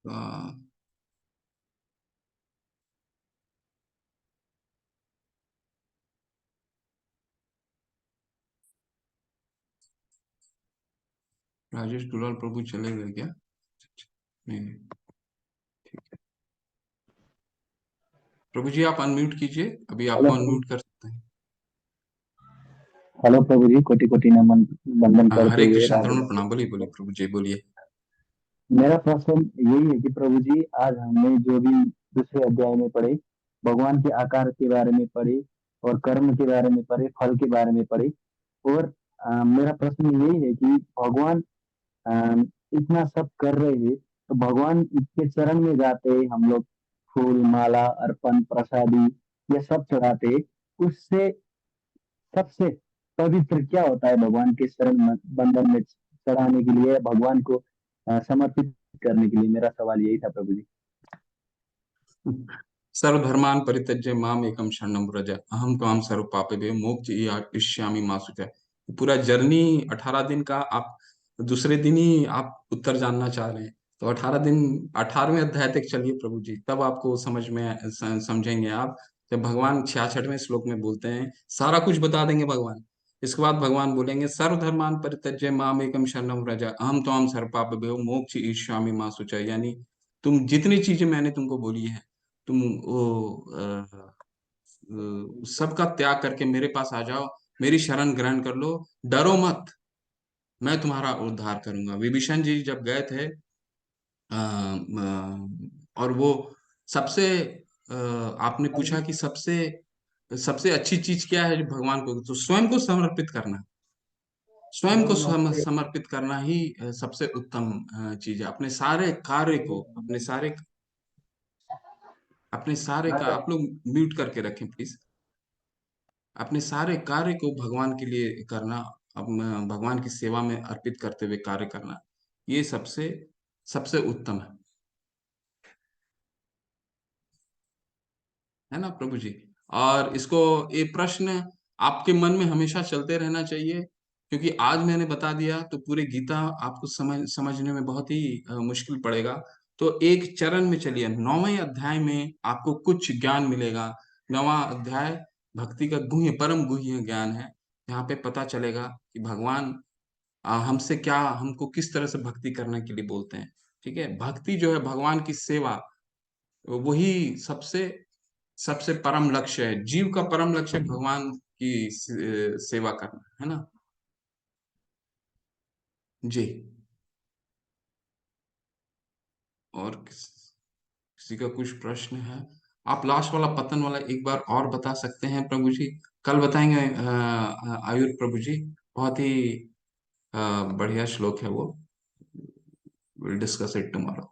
आ, राजेश दुलाल प्रभु चले गए क्या? नहीं नहीं, ठीक है। प्रभु जी आप अनम्यूट कीजिए, अभी हेलो आपको अनम्यूट कर सकते हैं। हेलो प्रभु जी, कोटि कोटि नमन वंदन करते हरे हुए कृष्ण, राधे तरुण राधे। प्रणाम, बोलिए बोलिए प्रभु जी, बोलिए। मेरा प्रश्न यही है कि प्रभु जी, आज हमने जो भी दूसरे अध्याय में पढ़े, भगवान के आकार के बारे में पढ़े और कर्म के बारे में पढ़े, फल के बारे में पढ़े। और मेरा प्रश्न यही है कि भगवान अ, इतना सब कर रहे हैं, तो भगवान के चरण में जाते हैं हम लोग, फूल माला अर्पण प्रसादी ये सब चढ़ाते हैं। उससे सबसे पवित्र क्या होता है भगवान के शरण बंधन में चढ़ाने के लिए, भगवान को समर्पित करने के लिए? मेरा सवाल यही था प्रभु जी। सर्वधर्मान् परित्यज्य माम एकम शरणम व्रज अहम त्वाम सर्व पापेभ्यो इष्यामि मा शुचः। पूरा जर्नी 18 दिन का, आप दूसरे दिन ही आप उत्तर जानना चाह रहे हैं, तो 18 दिन, 18वें अध्याय तक चलिए प्रभु जी, तब आपको समझेंगे आप। जब भगवान 66वें श्लोक में बोलते हैं, सारा कुछ बता देंगे भगवान। इसके बाद भगवान बोलेंगे सर्वधर्मान परित्यज्य माम एकम शरणम व्रज अहम त्वाम सर्व पापेभ्यो इष्यामि मा शुचः। यानी तुम जितनी चीजें मैंने तुमको बोली है, तुम वो सबका त्याग करके मेरे पास आ जाओ, मेरी शरण ग्रहण कर लो, डरो मत, मैं तुम्हारा उद्धार करूंगा। विभीषण जी जब गए थे और वो सबसे आपने पूछा कि सबसे सबसे अच्छी चीज क्या है भगवान को, तो स्वयं को समर्पित करना, स्वयं को समर्पित करना ही सबसे उत्तम चीज है। अपने सारे कार्य को, अपने सारे का, आप लोग म्यूट करके रखें प्लीज, अपने सारे कार्य को भगवान के लिए करना, भगवान की सेवा में अर्पित करते हुए कार्य करना, ये सबसे सबसे उत्तम है ना प्रभु जी। और इसको, ये प्रश्न आपके मन में हमेशा चलते रहना चाहिए, क्योंकि आज मैंने बता दिया तो पूरे गीता आपको समझने में बहुत ही मुश्किल पड़ेगा। तो एक चरण में चलिए, 9वें अध्याय में आपको कुछ ज्ञान मिलेगा। 9वां अध्याय भक्ति का गुह्य, परम गुह्य ज्ञान है। यहाँ पे पता चलेगा कि भगवान हमसे क्या, हमको किस तरह से भक्ति करने के लिए बोलते हैं। ठीक है, भक्ति जो है, भगवान की सेवा, वही सबसे सबसे परम लक्ष्य है। जीव का परम लक्ष्य भगवान की सेवा करना है ना जी। और किसी का कुछ प्रश्न है? आप लास्ट वाला पतन वाला एक बार और बता सकते हैं प्रभु जी? कल बताएंगे आयुर प्रभु जी, बहुत ही बढ़िया श्लोक है वो। Will discuss it tomorrow.